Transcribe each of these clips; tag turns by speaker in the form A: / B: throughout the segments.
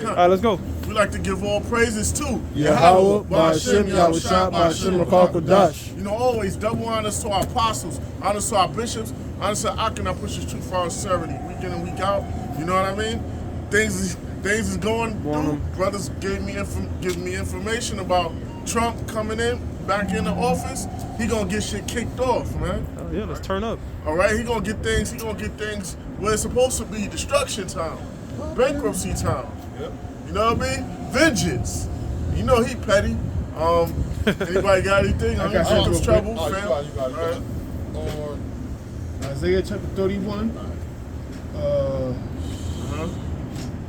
A: All right, let's go.
B: We like to give all praises to
C: Yahweh, Ba'ashem, Yahushua, Ba'ashem, Rakal
B: You know, always double honors to our apostles, honors to our bishops, honors to Akin that pushes truth for our sincerity, week in and week out. You know what I mean? Things is going through. Brothers gave me information about Trump coming in, back in the office. He gonna get shit kicked off, man.
A: Oh yeah, let's turn up.
B: All right, he gonna get things where it's supposed to be: destruction time, bankruptcy time.
C: Yep.
B: You know what I mean? Vengeance. You know he petty. Anybody got anything?
C: I got
B: Jacob's trouble,
C: you
B: fam.
C: got it.
B: Right.
C: On Isaiah chapter 31,
B: Our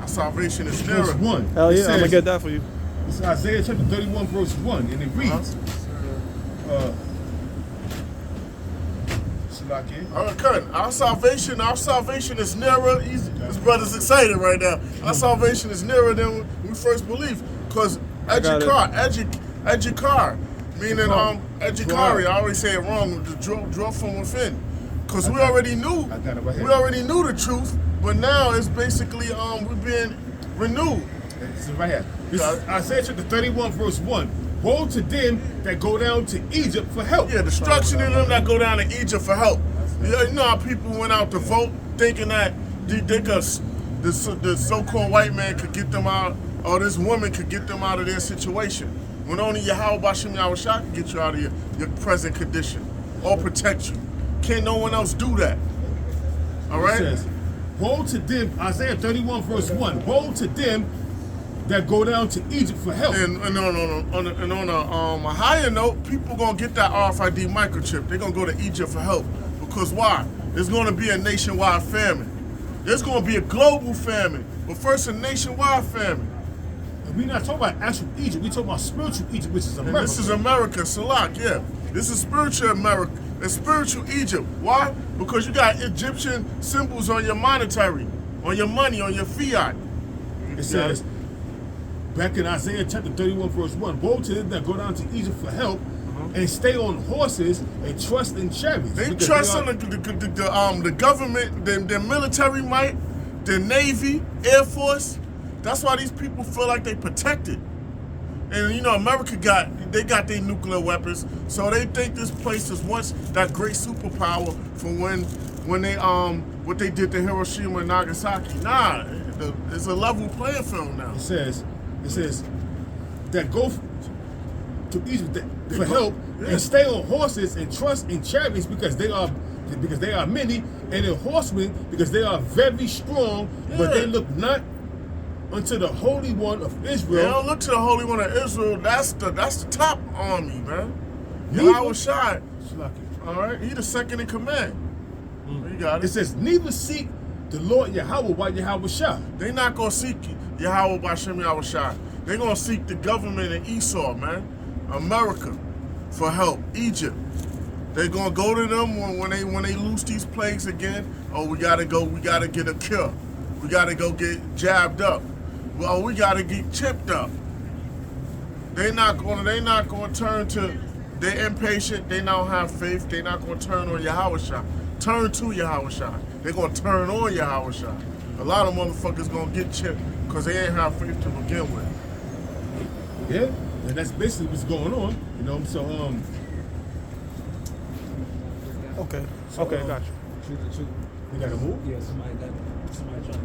B: salvation is
C: verse
B: nearer.
C: 1.
A: Hell
C: It
A: yeah, I'm
C: says-
A: gonna get that for you.
C: It's Isaiah chapter 31, verse 1, and it reads,
B: Our salvation is nearer. This brother's excited right now. Our salvation is nearer than when we first believed. Because edukar, meaning edukari, I always say it wrong, draw from within. Because we already knew the truth, but now it's basically we're being renewed.
C: This is right here. This is Isaiah chapter 31, verse 1. Woe to them that go down to Egypt for help.
B: Yeah, destruction in them that go down to Egypt for help. You know how people went out to vote thinking that the so-called white man could get them out, or this woman could get them out of their situation. When only Yahweh Ba'ashem Yahushua can get you out of your present condition or protect you. Can't no one else do that. All right?
C: It says, woe to them, Isaiah 31, verse 1. Woe to them that go down to Egypt for help.
B: And on a higher note, people gonna get that RFID microchip. They're gonna go to Egypt for help. Because why? There's gonna be a nationwide famine. There's gonna be a global famine. But first, a nationwide famine.
C: And we're not talking about actual Egypt. We're talking about spiritual Egypt, which is America.
B: And this is America, Salak, yeah. This is spiritual America. It's spiritual Egypt. Why? Because you got Egyptian symbols on your monetary, on your money, on your fiat.
C: It says, back in Isaiah chapter 31, verse 1, woe to them that go down to Egypt for help and stay on horses and trust in chariots.
B: They trust in the government, their military might, their Navy, Air Force. That's why these people feel like they protected. And you know, America got their nuclear weapons, so they think this place is once that great superpower from when they what they did to Hiroshima and Nagasaki. Nah, it's a level playing field now.
C: It says that go to Egypt for help and stay on horses and trust in chariots because they are many, and in horsemen because they are very strong, but they look not unto the Holy One of Israel.
B: They don't look to the Holy One of Israel. That's the top army, man. Yahweh Shai. All right, he the second in command. You got it.
C: It says, neither seek the Lord Yahweh by Yahweh Shai.
B: They not gonna seek Yahweh Ba'ashem Yahushua. They gonna seek the government in Esau, man, America, for help. Egypt. They gonna go to them when they lose these plagues again. Oh, we gotta get a cure. We gotta go get jabbed up. Well, we gotta get chipped up. They not gonna turn to. They're impatient. They don't have faith. They not gonna turn on Yahushua. Turn to Yahushua. They gonna turn on Yahushua. A lot of motherfuckers gonna get chipped because they ain't have faith to begin with.
C: Yeah, and that's basically what's going on. You know, so
A: Okay, got you.
C: we gotta move.
D: Yeah, somebody trying to get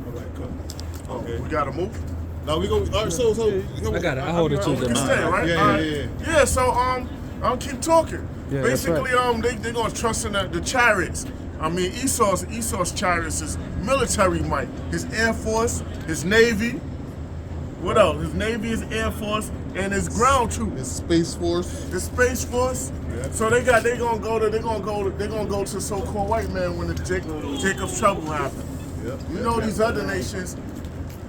C: All right, come.
B: Oh, we gotta move.
C: Now we go. All right, so
D: I got it. I hold it too.
B: We can stay, right?
C: Yeah.
B: Yeah, so I'll keep talking.
A: Yeah, that's
B: Basically, they gonna trust in the chariots. I mean, Esau's chariots is military might. His Air Force, his Navy. What else? His Navy, his Air Force, and his ground troops.
E: His Space Force.
B: The Space Force.
C: Yeah.
B: So they gonna go to so-called white man when the Jacob's trouble happens.
C: Yep.
B: You know these other nations,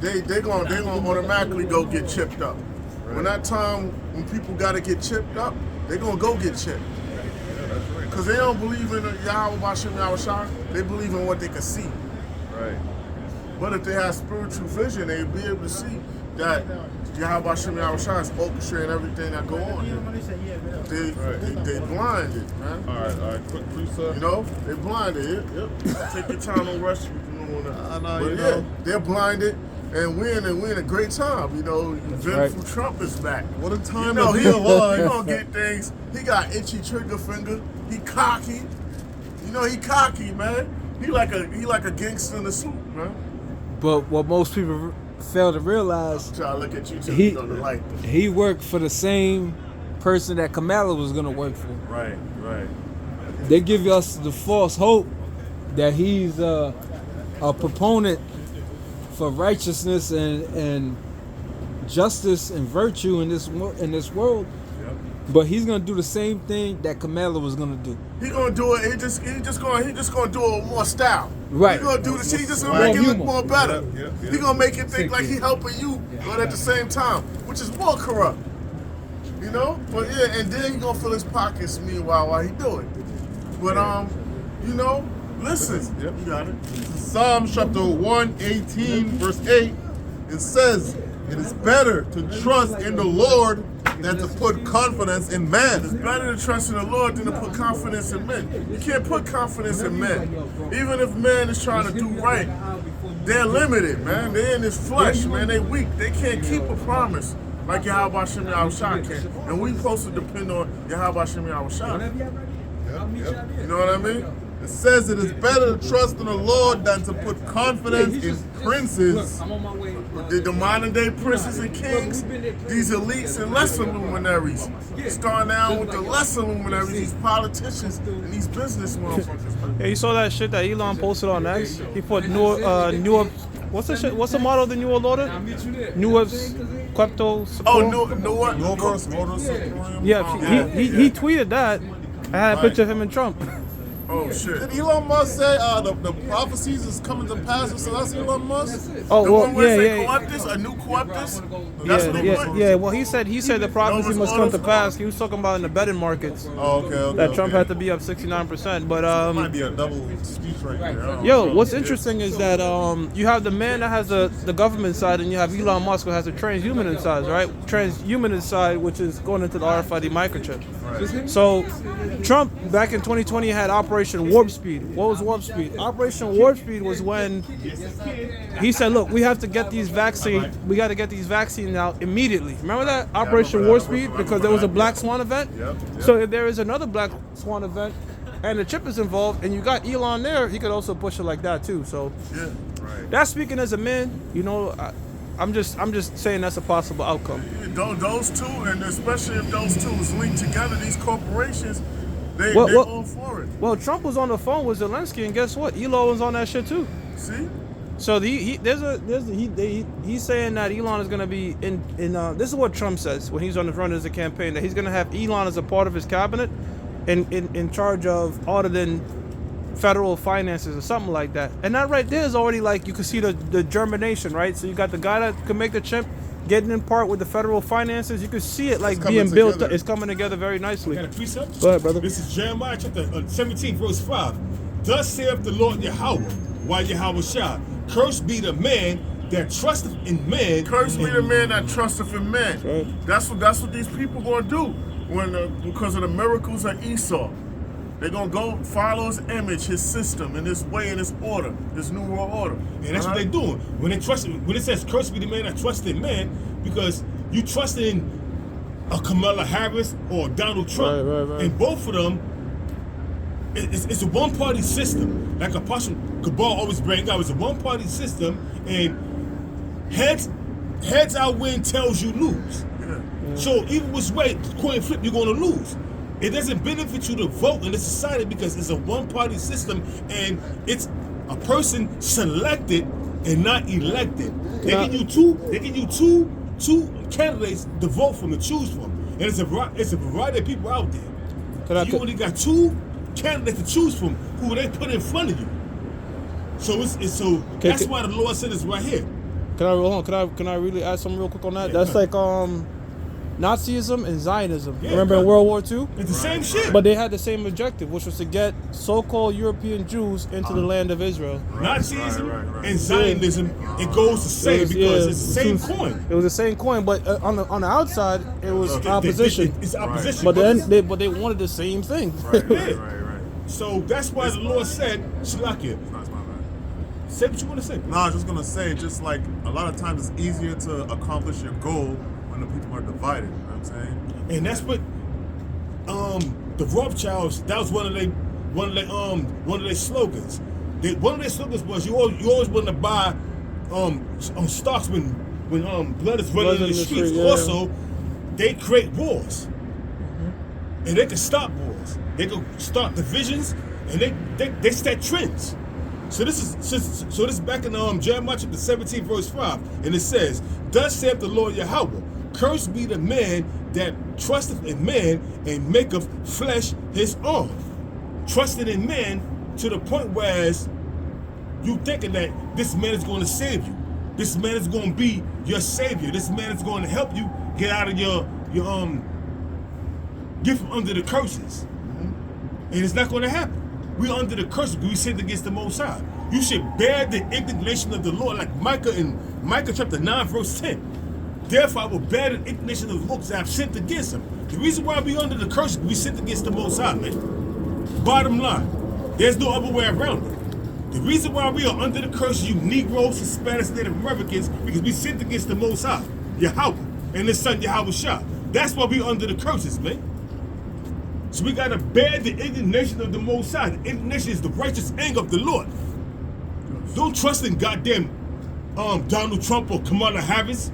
B: they gonna automatically go get chipped up.
C: Right.
B: When that time when people gotta get chipped up, they gonna go get chipped.
C: Yeah, that's right.
B: Cause they don't believe in Yahweh Ba'ashem Yahushua, they believe in what they can see.
C: Right.
B: But if they have spiritual vision, they'll be able to see that Yahweh Ba'ashem Yahushua is orchestrating everything that go on here. They blinded, man.
C: All right. Quick precept.
B: You know, they blinded. Yep. Take your time, don't rush. You know,
E: I know,
B: but
E: you
B: yeah,
E: know.
B: they're blinded. And we're in a great time, you know. Eventful Trump is back.
E: What a time
B: You know,
E: to
B: he
E: be alive.
B: gonna get things. He got itchy trigger finger. He cocky. You know, he cocky, man. He like a gangster in a suit, man.
F: But what most people fail to realize,
B: Try to look at you too.
F: He-
B: You know, the light.
F: he worked for the same person that Kamala was gonna work for.
E: Right, right.
F: They give us the false hope that he's a proponent for righteousness and justice and virtue in this world. But he's gonna do the same thing that Kamala was gonna do.
B: He gonna do it. He just gonna do it with more style.
F: Right.
B: He gonna do this. He just gonna
F: More
B: make it look
F: humor.
B: more better.
E: Yeah.
B: He gonna make it think like he helping you, but at the same time, which is more corrupt. You know. But yeah, and then he gonna fill his pockets meanwhile while he do it. But you know, listen.
E: Yep.
B: You got it.
E: Psalms chapter 118, verse 8, it says, "It is better to trust in the Lord than to put confidence in
B: It's
E: man."
B: better to trust in the Lord than to put confidence in men. You can't put confidence in men. Even if man is trying to do right, they're limited, man. They're in this flesh, man. They weak. They can't keep a promise like Yahweh Shem Yahushua can. And we supposed to depend on Yahweh Shem Yahushua. You know what I mean?
E: It says it is better to trust in the Lord than to put confidence in princes.
F: I'm on my way.
B: The modern day princes and kings, these elites and lesser luminaries. Starting out with the lesser luminaries, these politicians and these business motherfuckers.
A: Yeah, you saw that shit that Elon posted on X. He put new what's the shit? What's the model of the New World Order? Newest Klepto.
B: Oh, no what?
E: Novus Modus Supreme.
A: Yeah, he tweeted that. I had a picture of him and Trump.
B: Oh shit.
E: Did Elon Musk say the prophecies is coming to pass? So that's Elon Musk?
A: Oh
B: The one
A: well,
B: where
A: yeah,
B: it say
A: yeah.
B: Coeptus, a new Coeptus? That's the one?
A: Yeah. Well, he said the prophecy
B: Novus
A: must come to
B: Ordo.
A: pass. He was talking about in the betting markets
E: Oh, okay.
A: that Trump had to be up 69%. But
E: Might be a double speech right there.
A: yo, what's interesting is that you have the man that has the government side, and you have Elon Musk who has the transhuman side, right? Transhuman side, which is going into the RFID microchip. So Trump back in 2020 had Operation Warp Speed. What was Warp Speed? Operation Warp Speed was when he said, "Look, we have to get these vaccine. We got to get these vaccines out immediately." Remember that Operation Warp Speed because there was a Black Swan event. So if there is another Black Swan event, and the chip is involved, and you got Elon there, he could also push it like that too. So
B: Yeah, right.
A: that's speaking as a man. You know, I'm just saying that's a possible outcome.
B: Those two, and especially if those two is linked together, these corporations, they're
A: Well-
B: all for it.
A: Well, Trump was on the phone with Zelensky, and guess what? Elon was on that shit too.
B: See?
A: So he's saying that Elon is going to be in this is what Trump says when he's on the front of the campaign, that he's going to have Elon as a part of his cabinet in charge of auditing federal finances or something like that. And that right there is already like, you can see the germination, right? So you got the guy that can make the chip getting in part with the federal finances. You can see it like
E: It's coming
A: being built up.
E: together.
A: It's coming together very nicely.
C: Got a precept?
A: Go ahead, brother.
C: This is Jeremiah chapter 17, verse 5. Thus saith the Lord Yahweh, why Yahweh Shah, cursed be the man that trusteth in man.
B: Cursed be the man that trusteth in man.
A: Right.
B: That's what these people gonna do because of the miracles of Esau. They're gonna go follow his image, his system, and his way and his order, his new world order.
C: And that's what they're doing. When it says cursed be the man that trusted in man, because you trust in a Kamala Harris or Donald Trump.
A: Right.
C: And both of them, it's a one-party system. Like Apostle Cabal always brings out, it's a one-party system, and heads I win, tails you lose.
B: Yeah.
C: So even which way coin flip, you're gonna lose. It doesn't benefit you to vote in this society because it's a one-party system and it's a person selected and not elected. They give you two candidates to vote from, to choose from, and it's a variety of people out there. You only got two candidates to choose from who they put in front of you. So that's why the Lord said it's right here.
A: Can I really add something real quick on that? That's like Nazism and Zionism.
C: Yeah,
A: Remember in World War II?
C: It's the same shit.
A: But they had the same objective, which was to get so-called European Jews into the land of Israel.
C: Nazism and Zionism, it goes the same because it's the same coin.
A: It was the same coin, but on the outside, it was opposition.
C: It's opposition.
A: But then they wanted the same thing.
B: Right.
C: So that's why the Lord said, Shalakia, Say what you want to say.
E: No, I was just gonna say, just like a lot of times it's easier to accomplish your goal when the people are divided. You know what I'm saying?
C: And that's what the Rothschilds. That was one of their slogans. One of their slogans was you always want to buy stocks when blood is running in the streets.
A: Yeah.
C: Also, they create wars, and they can stop wars. They can start divisions, and they set trends. So this is back in Jeremiah chapter 17 verse 5, and it says, "Thus saith the Lord Yahweh, cursed be the man that trusteth in man and maketh flesh his arm." Trusting in man to the point whereas you thinking that this man is going to save you, this man is going to be your savior, this man is going to help you get out of your get from under the curses, and it's not going to happen. We're under the curse because we sinned against the Most High. You should bear the indignation of the Lord, like Micah in Micah chapter 9, verse 10. Therefore, I will bear the indignation of the Lord because I have sinned against him. The reason why we under the curse is we sinned against the Most High, man. Bottom line, there's no other way around it. The reason why we are under the curse, you Negroes, Hispanics, Native Americans, because we sinned against the Most High, Yahweh, and his son Yahweh Shah. That's why we under the curses, man. So we gotta bear the indignation of the Most High. The indignation is the righteous anger of the Lord. Don't trust in goddamn Donald Trump or Kamala Harris.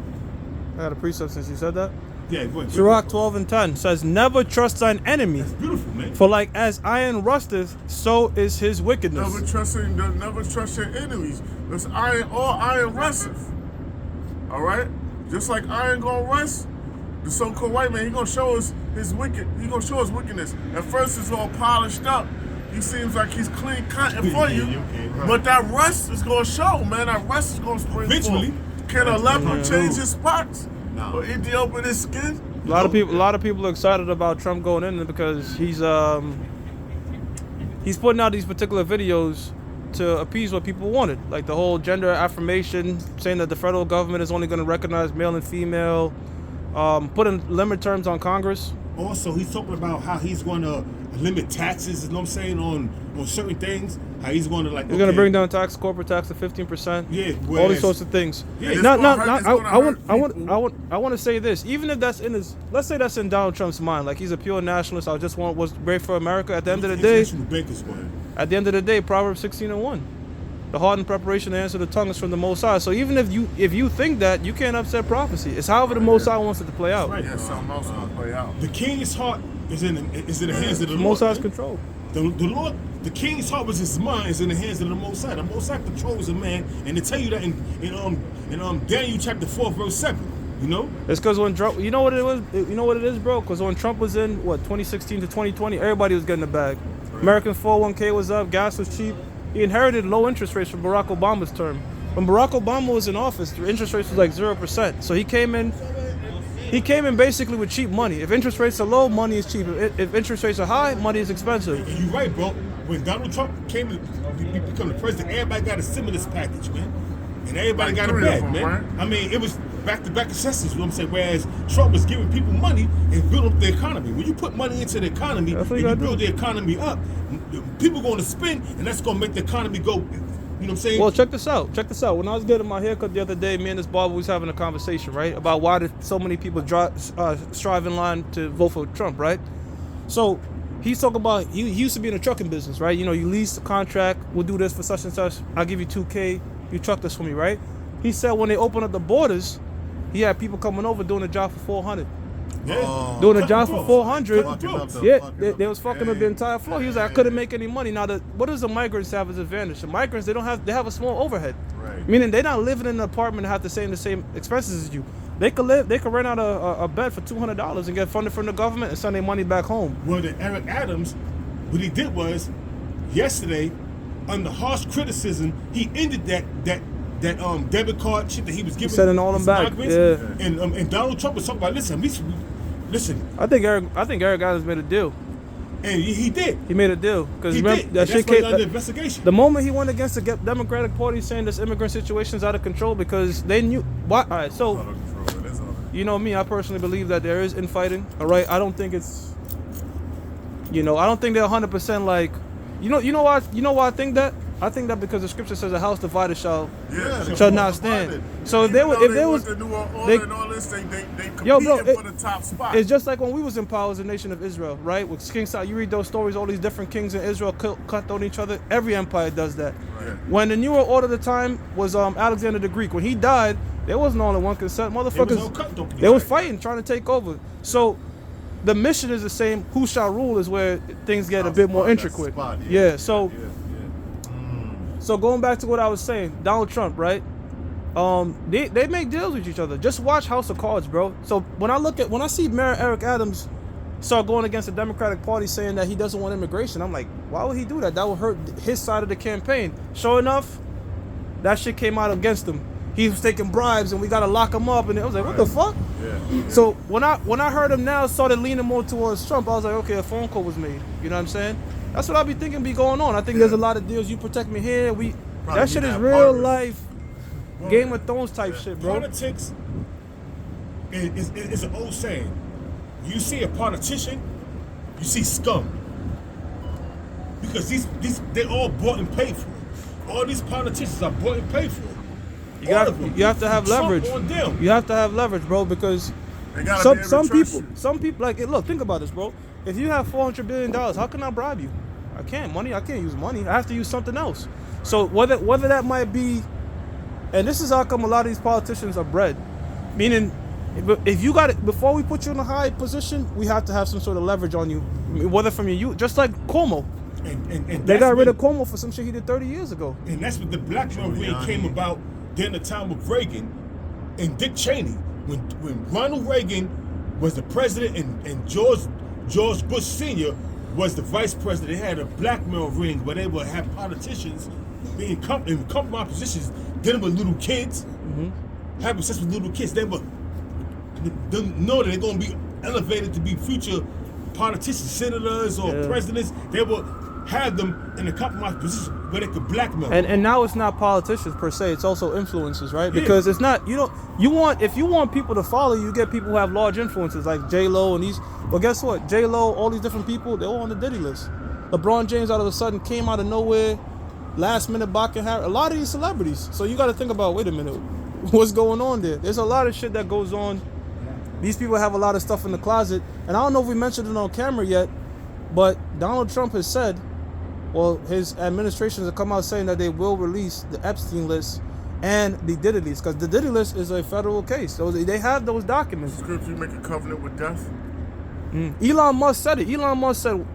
A: I had a precept since you said that.
C: Yeah, go ahead.
A: Sirach 12:10 says, "Never trust thine enemy,
C: That's beautiful, man.
A: for like as iron rusteth, so is his wickedness."
B: Never trust your enemies. Because all iron rusteth. All right? Just like iron gonna rust, the so-called white man, he gonna show us his wickedness. At first it's all polished up. He seems like he's clean cutting for you. But that rust is gonna show, man. That rust is gonna spring
C: Eventually.
B: forth. Can a leopard change his spots?
E: No.
B: Or Ethiopia his skin?
A: A lot of people are excited about Trump going in because he's putting out these particular videos to appease what people wanted, like the whole gender affirmation, saying that the federal government is only going to recognize male and female, putting limit terms on Congress.
C: Also, he's talking about how he's going to limit taxes, you know what I'm saying, on certain things. How he's going to
A: He's going to bring down corporate tax to 15%.
C: Yeah,
A: all these sorts of things.
C: Yeah,
B: it's
A: Now,
B: gonna hurt- it's gonna hurt
A: I want to say this. Even if that's in his, let's say that's in Donald Trump's mind, like he's a pure nationalist. I just was great for America. At the end of the day, Proverbs 16:1, the heart and preparation to answer the tongue is from the Most High. So even if you think that, you can't upset prophecy. It's however the Most High wants it to play out.
C: Right.
B: Yeah, something else gonna play out.
C: The king's heart is in the hands of the
A: The
C: Lord.
A: Most High's
C: man.
A: control.
C: The Lord, the king's heart was his mind is in the hands of the Most High. The Most High controls a man, and they tell you that in Daniel chapter 4 verse 7. You know,
A: It's because when Trump, you know what it was, bro. Because when Trump was in 2016 to 2020, everybody was getting the bag. American 401k was up, gas was cheap. He inherited low interest rates from Barack Obama's term. When Barack Obama was in office, the interest rates was like 0%. So he came in basically with cheap money. If interest rates are low, money is cheap. If interest rates are high, money is expensive.
C: and you're right, bro. When Donald Trump came to become the president, everybody got a stimulus package, man. And everybody
B: Like
C: got a
B: 3 of
C: bag,
B: them,
C: man.
B: right?
C: I mean, it was back-to-back successes, you know what I'm saying? Whereas Trump was giving people money and build up the economy. When you put money into the economy
A: That's what
C: and
A: you
C: you
A: gotta
C: build
A: do.
C: the economy up, people going to spend, and that's going to make the economy go, you know what I'm saying?
A: Well, check this out. When I was getting my haircut the other day, me and this barber was having a conversation, right, about why did so many people strive in line to vote for Trump, right? So he's talking about he used to be in the trucking business, right? You know, you lease a contract, we'll do this for such and such. I'll give you $2K, you truck this for me, right? He said when they opened up the borders, he had people coming over doing a job for $400.
C: Yeah.
A: Doing a job for $400.
E: Fucking up the
A: Yeah,
E: fucking
A: they was fucking up the entire floor. He was like, I couldn't make any money. Now, what does the migrants have as advantage? The migrants, they have a small overhead.
E: Right.
A: Meaning they're not living in an apartment and have the same expenses as you. They could rent out a bed for $200 and get funded from the government and send their money back home.
C: Well, then Eric Adams, what he did was, yesterday, under harsh criticism, he ended that debit card shit that he was giving.
A: sending all them
C: his
A: back,
C: migrants.
A: yeah.
C: And Donald Trump was talking about, listen,
A: I think Eric Adams made a deal.
C: and he did.
A: He made a deal because
C: He did.
A: that
C: That's
A: shit
C: why he's
A: came.
C: under investigation.
A: The moment he went against the Democratic Party saying this immigrant situation's out of control because they knew. Why? All right, so.
E: Out of control. It is out of
A: You know me, I personally believe that there is infighting. All right, I don't think it's. I don't think they're 100% like. You know why I think that? I think that because the scripture says a house divided shall
B: Yeah,
A: shall not stand. So if they were,
B: Even
A: if
B: though
A: they was,
B: want the New Order
A: they-
B: and all this, they
A: Yo, bro,
B: competing for the top spot.
A: it's just like when we was in power as a nation of Israel, right? With King Saul, you read those stories, all these different kings in Israel cut on each other. Every empire does that.
B: Right.
A: When the New World Order at the time was Alexander the Greek, when he died, there wasn't only one consent.
C: There was
A: Motherfuckers,
C: no cutthroat.
A: they was fighting, trying to take over. So the mission is the same. Who shall rule is where things get a bit more intricate.
E: Spot,
A: Yeah. So
E: yeah.
A: so going back to what I was saying, Donald Trump, right? They make deals with each other. Just watch House of Cards, bro. So when I see Mayor Eric Adams start going against the Democratic Party saying that he doesn't want immigration, I'm like, why would he do that? That would hurt his side of the campaign. Sure enough, that shit came out against him. He was taking bribes and we gotta lock him up, and I was like, what the fuck?
B: Yeah.
A: So when I heard him now started leaning more towards Trump, I was like, okay, a phone call was made. You know what I'm saying? That's what I be thinking be going on. I think there's a lot of deals. You protect me here. That shit
B: need
A: is
B: that
A: real
B: partner.
A: life Game of Thrones type shit, bro.
C: Politics is an old saying. You see a politician, you see scum. Because these they all bought and paid for. All these politicians are bought and paid for.
A: You
C: All of them.
A: have to have
C: Trump
A: leverage.
C: on them.
A: You have to have leverage, bro, because
B: They gotta be able
A: some
B: to trust
A: people,
B: you.
A: like, look, think about this, bro. If you have $400 billion, how can I bribe you? I can't use money. I have to use something else. So whether that might be, and this is how come a lot of these politicians are bred, meaning if you got it before we put you in a high position, we have to have some sort of leverage on you, whether from your youth, just like Cuomo.
C: And
A: They
C: that's
A: got rid
C: when-
A: of Cuomo for some shit he did 30 years ago.
C: And that's what the black man ring came about during the time of Reagan and Dick Cheney. When Ronald Reagan was the president and George Bush Sr. was the vice president, they had a blackmail ring where they would have politicians being in compromised positions, dealing with little kids, having sex with little kids. They would know that they're going to be elevated to be future politicians, senators, or presidents. They would have them in a compromised position where they could blackmail.
A: And now it's not politicians per se; it's also influencers, right?
C: Yeah.
A: Because it's not if you want people to follow you, get people who have large influences like J-Lo and these. Well, guess what? J-Lo, all these different people, they're all on the Diddy list. LeBron James all of a sudden came out of nowhere, last minute blocking Harry. A lot of these celebrities. So you got to think about, wait a minute, what's going on there? There's a lot of shit that goes on. These people have a lot of stuff in the closet, and I don't know if we mentioned it on camera yet, but Donald Trump has said, well, his administrations have come out saying that they will release the Epstein list and the Diddy list, because the Diddy list is a federal case. So they have those documents.
B: Scripture, you make a covenant with death.
A: Elon Musk said it. Elon Musk said,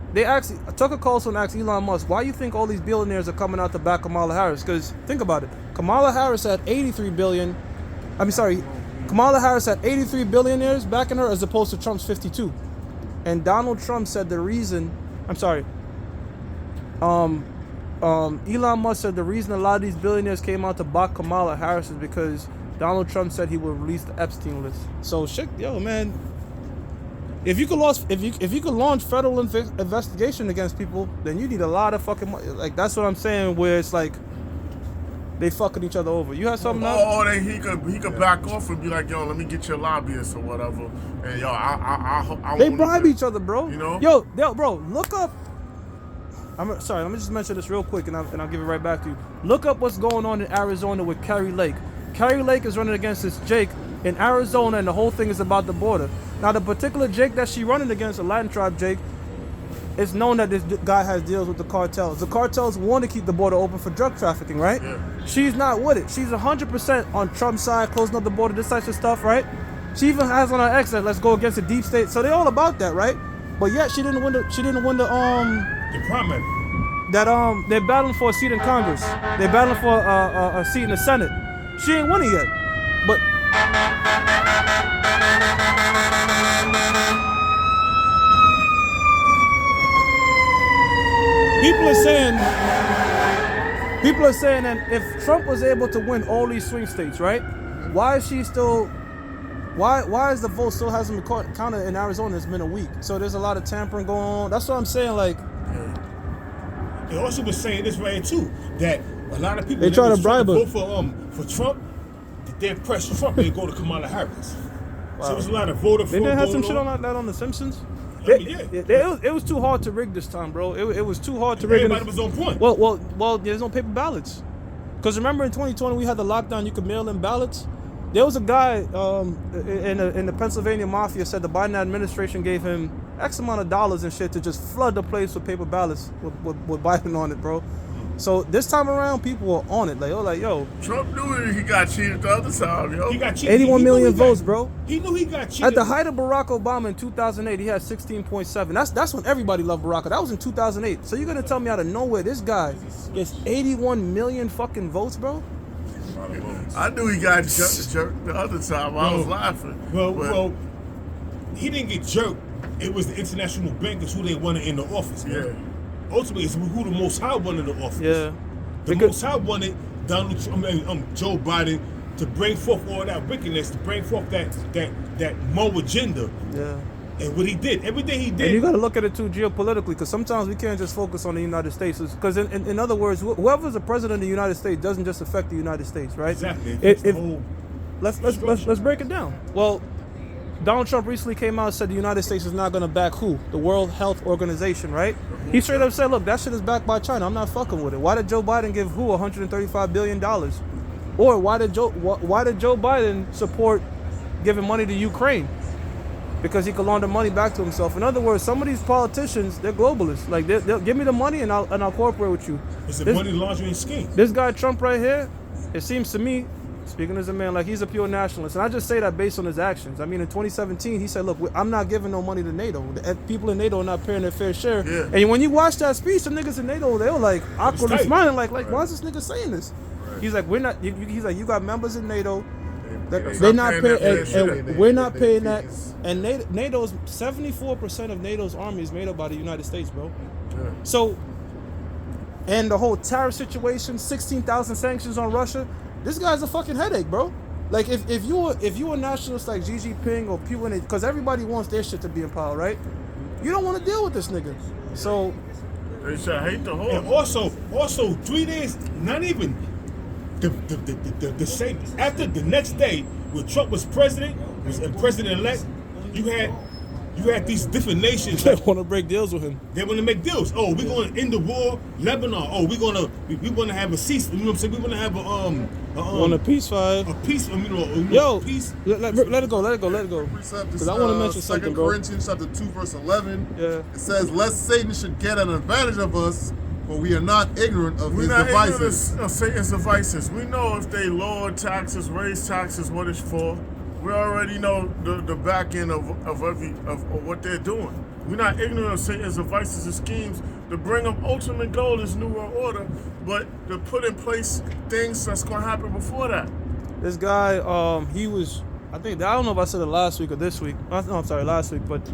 A: Tucker Carlson asked Elon Musk, why you think all these billionaires are coming out to back Kamala Harris? Because think about it. Kamala Harris had 83 billion. Kamala Harris had 83 billionaires backing her as opposed to Trump's 52. And Donald Trump said the reason, Elon Musk said the reason a lot of these billionaires came out to back Kamala Harris is because Donald Trump said he would release the Epstein list. So shit, yo, man. If you could launch federal investigation against people, then you need a lot of fucking money. Like, that's what I'm saying. Where it's like they fucking each other over. You have something else?
B: He could back off and be like, yo, let me get your lobbyist or whatever. And yo, I
A: They
B: won't
A: bribe
B: even-
A: each other, bro.
B: You know?
A: Yo, bro, look up. Sorry, let me just mention this real quick, and I'll give it right back to you. Look up what's going on in Arizona with Carrie Lake. Carrie Lake is running against this Jake in Arizona, and the whole thing is about the border. Now, the particular Jake that she running against, a Latin tribe Jake, it's known that this guy has deals with the cartels. The cartels want to keep the border open for drug trafficking, right?
B: Yeah.
A: She's not with it. She's 100% on Trump's side, closing up the border, this type of stuff, right? She even has on her ex that let's go against the deep state. So they all about that, right? But yet she didn't win the
C: The primary.
A: they're battling for a seat in Congress. They're battling for a seat in the Senate. She ain't winning yet. But people are saying that if Trump was able to win all these swing states, right? Why is she still? Why is the vote still hasn't been counted in Arizona? It's been a week, so there's a lot of tampering going on. That's what I'm saying. Like,
C: They also was saying this right here too, that a lot of people
A: They try to bribe her.
C: vote for Trump, that they press Trump and go to Kamala Harris. So there's a lot of voter
A: they
C: fraud
A: didn't have
C: going
A: some shit
C: on.
A: on that on The Simpsons. It was too hard to rig this time, bro. It was too hard to rig.
C: Everybody was on point.
A: Well, there's no paper ballots. Because remember in 2020 we had the lockdown, you could mail in ballots. There was a guy in the Pennsylvania Mafia said the Biden administration gave him X amount of dollars and shit to just flood the place with paper ballots with Biden on it, bro. So this time around, people were on it. Like, yo.
B: Trump knew he got cheated the other time, yo.
C: He got cheated.
A: 81 million votes, bro.
C: He knew he got cheated.
A: At the height of Barack Obama in 2008, he had 16.7. That's when everybody loved Barack. That was in 2008. So you're gonna tell me out of nowhere this guy gets 81 million fucking votes, bro?
B: I knew he got jerked the other time. I was laughing.
C: Well, he didn't get jerked. It was the international bankers who they wanted in the office. Man.
B: Yeah.
C: Ultimately, it's who the Most High wanted in the office.
A: Yeah.
C: The Most High wanted Joe Biden to bring forth all that wickedness, to bring forth that Mo agenda.
A: Yeah.
C: And what he did, everything he did.
A: And you got to look at it too geopolitically, because sometimes we can't just focus on the United States. Because in other words, whoever's the president of the United States doesn't just affect the United States, right?
C: Exactly.
A: Let's break it down. Well, Donald Trump recently came out and said the United States is not going to back who? The World Health Organization, right? He straight up said, look, that shit is backed by China. I'm not fucking with it. Why did Joe Biden give who $135 billion? Or why did Joe Biden support giving money to Ukraine? Because he could launder money back to himself. In other words, some of these politicians, they're globalists. Like, they'll give me the money and I'll cooperate with you.
C: It's a money laundering scheme.
A: This guy Trump right here, it seems to me, speaking as a man, like he's a pure nationalist. And I just say that based on his actions. I mean, in 2017, he said, look, I'm not giving no money to NATO. People in NATO are not paying their fair share.
B: Yeah.
A: And when you watch that speech, the niggas in NATO, they were like awkwardly smiling, like why is this nigga saying this? Right. He's like, we're not, he's like, you got members in NATO, they're not paying, and we're not paying that. And NATO's 74% of NATO's army is made up by the United States, bro. Yeah. So, and the whole tariff situation, 16,000 sanctions on Russia. This guy's a fucking headache, bro. Like if you a nationalist like Xi Jinping or people in it, because everybody wants their shit to be in power, right? You don't want to deal with this nigga. So
B: they should hate the whole.
C: And also 3 days, not even the same after the next day when Trump was president, and president-elect, you had these different nations
A: that want to break deals with him.
C: They want to make deals. Oh, we're going to end the war, Lebanon. Oh, we want to have a cease. You know what I'm saying? We want to have
A: a peacefire.
C: A peace.
A: Peace. Let it go. Because I want to mention something, bro.
E: 2 Corinthians chapter 2 verse 11.
A: Yeah.
E: It says, "Lest Satan should get an advantage of us, for we are not ignorant of his devices."
B: Ignorant of Satan's devices. We know if they lower taxes, raise taxes, what it's for. We already know the back end of what they're doing. We're not ignorant of Satan's devices and schemes to bring them ultimate goal is new world order, but to put in place things that's going to happen before that.
A: This guy, he was, I don't know if I said it last week or this week. No, I'm sorry, last week. But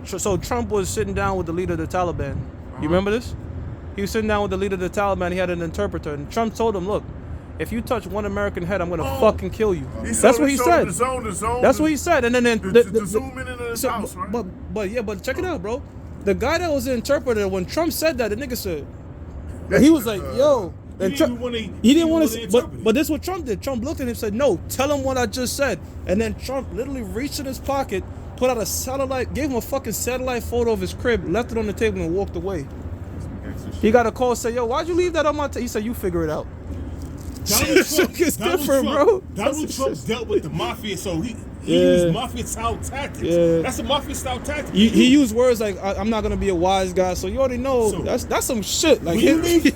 A: so Trump was sitting down with the leader of the Taliban. You remember this? He was sitting down with the leader of the Taliban. He had an interpreter, and Trump told him, "Look, if you touch one American head, I'm gonna fucking kill you." That's what he said.
B: The zone.
A: That's what he said. And then
B: the zoom in his house, right?
A: But check it out, bro. The guy that was the interpreter, when Trump said that, the nigga said, he was like, "Yo." And he didn't want to. But this is what Trump did. Trump looked at him and said, "No, tell him what I just said." And then Trump literally reached in his pocket, put out a satellite, gave him a fucking satellite photo of his crib, left it on the table, and walked away. He got a call, say, "Yo, why'd you leave that on my table?" He said, "You figure it out."
C: Donald Trump dealt with the mafia, so he used mafia-style tactics. Yeah. That's a mafia-style tactic.
A: He used words like, "I'm not gonna be a wise guy," so you already know that's some shit. Like
C: when you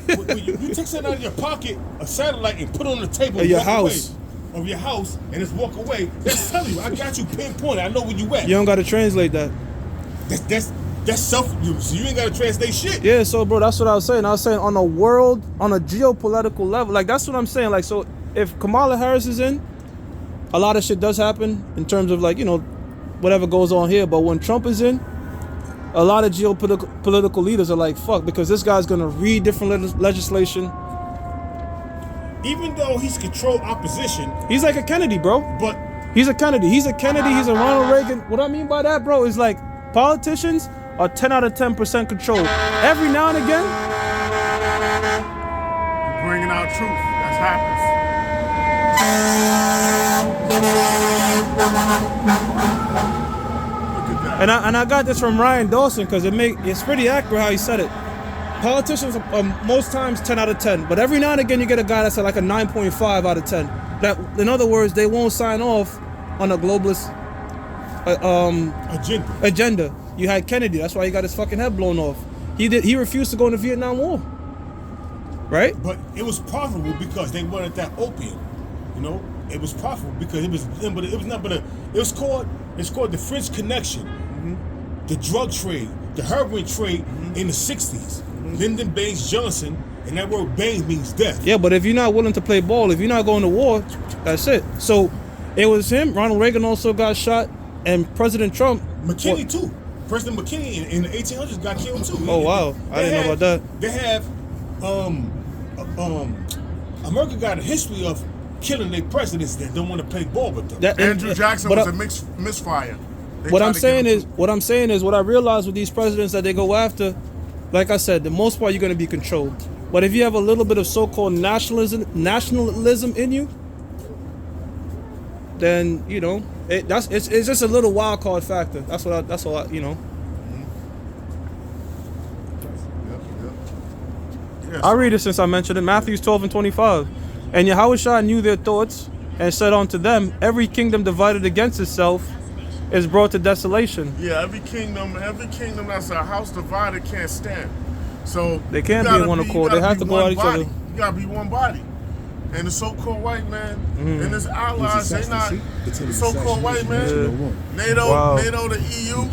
C: take something out of your pocket, a satellite, and put it on the table
A: of your house,
C: and just walk away. That's telling you, I got you pinpointed. I know where you at.
A: You don't gotta translate that.
C: That's self-use. So you ain't gotta translate shit.
A: Yeah, so bro, that's what I was saying. I was saying on a geopolitical level, like that's what I'm saying. Like, so if Kamala Harris is in, a lot of shit does happen in terms of like, you know, whatever goes on here. But when Trump is in, a lot of geopolitical leaders are like, fuck, because this guy's gonna read different legislation.
C: Even though he's controlled opposition,
A: he's like a Kennedy, bro.
C: But
A: he's a Kennedy. He's a Ronald Reagan. What I mean by that, bro, is like politicians are 10 out of 10% control. Every now and again,
B: you're bringing out truth. That happens. Look at that.
A: And I got this from Ryan Dawson because it's pretty accurate how he said it. Politicians are most times 10 out of 10, but every now and again you get a guy that's at like a 9.5 out of 10. That, in other words, they won't sign off on a globalist agenda. You had Kennedy, that's why he got his fucking head blown off. He refused to go in the Vietnam War. Right?
C: But it was profitable because they wanted that opium. You know, it was profitable because it was called the French Connection, the drug trade, the heroin trade in the 60s. Lyndon Baines Johnson, and that word Baines means death.
A: Yeah, but if you're not willing to play ball, if you're not going to war, that's it. So it was him. Ronald Reagan also got shot, and President Trump.
C: McKinney too. President McKinney in the 1800s got killed too.
A: Oh wow, I didn't know about that.
C: They have, America got a history of killing their presidents that don't want to play ball with them.
B: Andrew Jackson was a misfire.
A: What I'm saying is, what I realize with these presidents that they go after, like I said, the most part you're going to be controlled. But if you have a little bit of so-called nationalism in you, then you know it's just a little wild card factor. That's all. You know.
B: Yes.
A: I read it since I mentioned it. Matthew 12:25, and Yahushua knew their thoughts and said unto them, every kingdom divided against itself is brought to desolation.
B: Yeah, every kingdom that's a house divided can't stand. So
A: they can't be in one accord. They have to go at each other.
B: You gotta be one body. And the so-called white man and his allies, they not the so-called white man. NATO, the EU.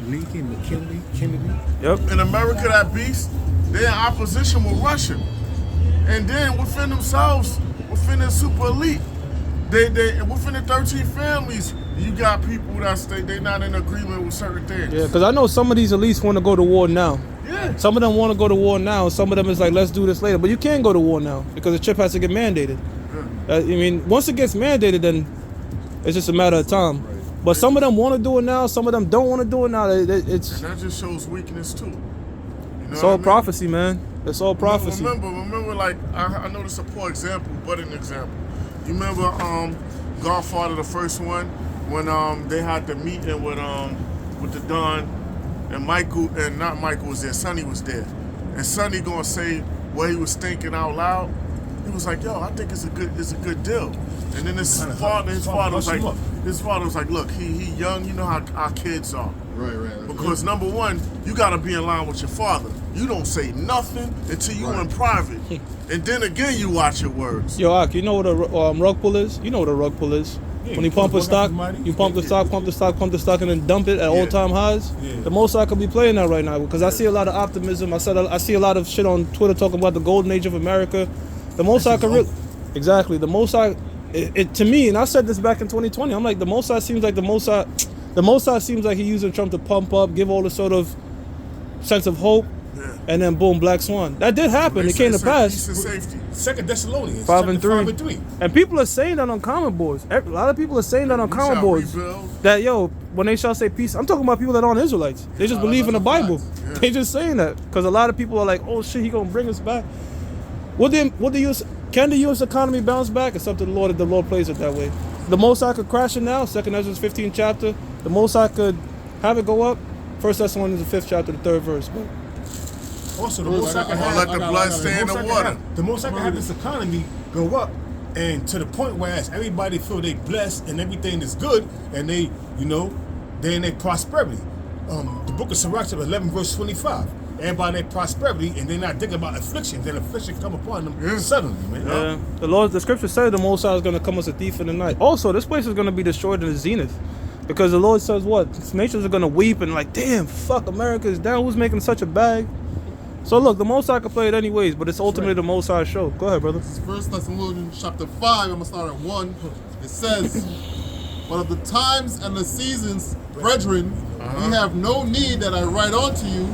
C: Lincoln, McKinley, Kennedy.
A: Yep.
B: In America, that beast, they're in opposition with Russia. And then within themselves, within the super elite, they within the 13 families, you got people they not in agreement with certain things.
A: Yeah, because I know some of these elites want to go to war now.
B: Yeah.
A: Some of them want to go to war now. Some of them is like, let's do this later. But you can't go to war now because the chip has to get mandated.
B: Yeah.
A: I mean, once it gets mandated, then it's just a matter of time. Right. But some of them want to do it now. Some of them don't want to do it now.
B: And that just shows weakness too. You know
A: it's all prophecy, man. It's all prophecy.
B: Remember, like I know this is a poor example, but an example. You remember Godfather, the first one, when they had the meeting with the Don, and not Michael was there, Sonny was there, and Sonny gonna say what he was thinking out loud. He was like, "Yo, I think it's a good deal." And then his father was like, "Look, he young. You know how our kids are."
E: Right.
B: Because number one, you gotta be in line with your father. You don't say nothing until you in private, and then again you watch your words.
A: Yo, Ak, you know what a rug pull is? You know what a rug pull is?
C: Yeah,
A: when you pump a stock, you pump the stock, and then dump it at all-time highs.
C: Yeah.
A: The most I could be playing that right now because I see a lot of optimism. I see a lot of shit on Twitter talking about the golden age of America. The most I could exactly the most to me, and I said this back in 2020. I'm like the Mossad seems like the Mossad seems like he's using Trump to pump up, give all the sort of sense of hope, and then boom, Black Swan. That did happen. It came to pass.
B: Peace and safety.
C: 2 Thessalonians
A: 5:3. And people are saying that on comment boards. A lot of people are saying that on comment boards. That when they shall say peace, I'm talking about people that aren't Israelites. They just believe in the Bible. Yeah. They just saying that because a lot of people are like, "Oh shit, he gonna bring us back." Can the U.S. economy bounce back? It's up to the Lord if the Lord plays it that way. The most I could crash it now, 2 Ezra 15th chapter. The most I could have it go up, 1 Thessalonians the 5th chapter, the 3rd verse.
C: Also, the most I can have,
B: let the blood stay in the water.
C: The most I can have this economy go up, and to the point where as everybody feel they blessed and everything is good, and they in their prosperity. The book of Sirach, 11 verse 25. Everybody in their prosperity, and they're not thinking about affliction. Then affliction come upon them suddenly, man.
A: Yeah. The scripture says the Most High is going to come as a thief in the night. Also, this place is going to be destroyed in the zenith. Because the Lord says what? Nations are going to weep and like, damn, fuck, America is down. Who's making such a bag? So look, the Most High can play it anyways, but it's ultimately the Most High show. Go ahead, brother.
E: This is 1 Thessalonians chapter 5. I'm going to start at 1. It says, "But of the times and the seasons, brethren, ye have no need that I write unto you,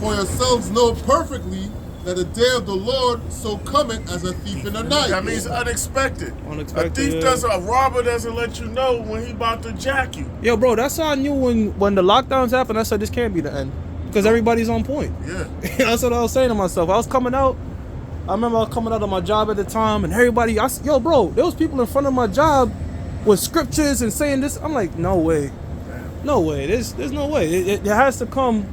E: for yourselves know perfectly that the day of the Lord so cometh as a thief in the night."
B: That means unexpected.
A: Unexpected.
B: A thief a robber doesn't let you know when he about to jack you.
A: Yo, bro, that's how I knew when the lockdowns happened. I said this can't be the end because everybody's on point.
B: Yeah.
A: That's what I was saying to myself. I remember I was coming out of my job at the time, and everybody, yo, bro, there was people in front of my job with scriptures and saying this. I'm like, no way. No way. There's no way. It has to come.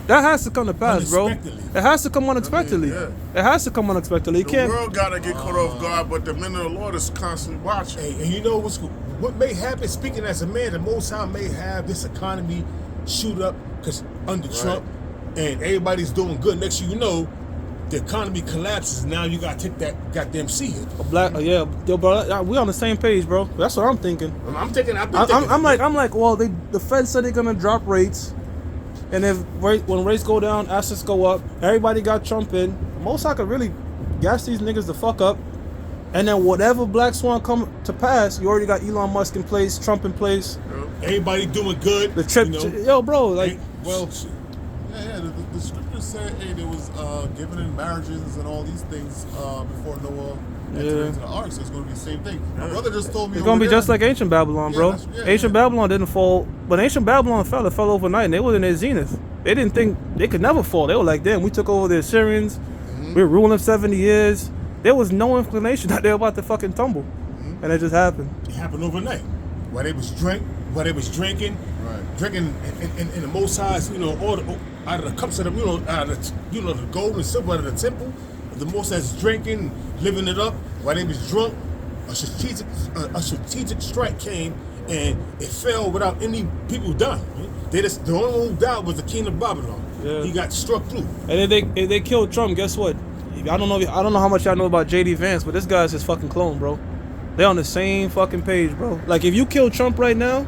A: That has to come to pass, bro.
C: Unexpectedly.
A: It has to come unexpectedly.
B: yeah.
A: It has to come unexpectedly. You
B: The
A: can't.
B: world gotta get caught off guard, but the men of the Lord is constantly watching.
C: Hey, and you know what may happen? Speaking as a man, the Most High may have this economy shoot up because under Trump, and everybody's doing good. Next thing you know, the economy collapses. Now you gotta take that goddamn seat hit.
A: Yeah, yo, bro. We on the same page, bro. That's what I'm thinking.
C: I'm thinking. I'm
A: like, well, the Fed said they're gonna drop rates, and when rates go down, assets go up. Everybody got Trump in. Most I could really gas these niggas the fuck up, and then whatever Black Swan come to pass, you already got Elon Musk in place, Trump in place.
C: everybody doing good.
A: The trip,
C: you know?
A: yo, bro, like,
E: Well, yeah. The scriptures say, hey, there was giving in marriages and all these things before Noah entered into the ark. So it's going to be the same thing. My brother just told me
A: it's gonna be
E: over there-
A: just like ancient Babylon,
E: Yeah,
A: bro.
E: that's-
A: Ancient Babylon didn't fall, but ancient Babylon fell. It fell overnight, and they were in their zenith. They didn't think they could never fall. They were like, damn, we took over the Assyrians. We were ruling 70 years. There was no inclination that they were about to fucking tumble, and it just happened.
C: It happened overnight. While they was drinking,
E: Right.
C: drinking in the Most High's, all out of the cups of the, out of the, the gold and silver out of the temple. The Most High's drinking, living it up. While they was drunk, a strategic strike came and it fell without any people dying. The only one who died was the king of Babylon.
A: Yeah.
C: He got struck through.
A: And if they killed Trump, guess what? I don't know how much y'all know about JD Vance, but this guy's his fucking clone, bro. They on the same fucking page, bro. Like, if you kill Trump right now,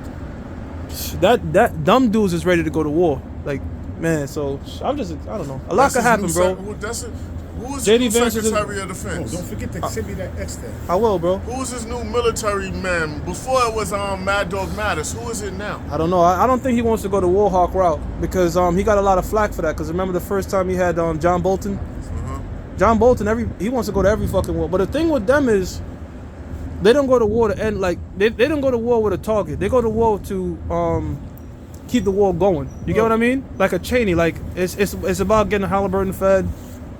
A: that dumb dudes is ready to go to war. Like, man, so I don't know. A lot
B: That's
A: could
B: his
A: happen,
B: new
A: bro.
B: Who is
A: JD
B: the new
A: Vance is
B: Secretary of
C: Oh,
B: Defense?
C: don't forget to send me that X there.
A: I will, bro.
B: Who's his new military man? Before it was Mad Dog Mattis. Who is it now?
A: I don't know. I don't think he wants to go the Warhawk route because he got a lot of flack for that. Because remember the first time he had John Bolton? John Bolton, he wants to go to every fucking war. But the thing with them is, they don't go to war to end, like, they don't go to war with a target. They go to war to keep the war going. You get what I mean? Like a Cheney. Like, it's about getting Halliburton fed,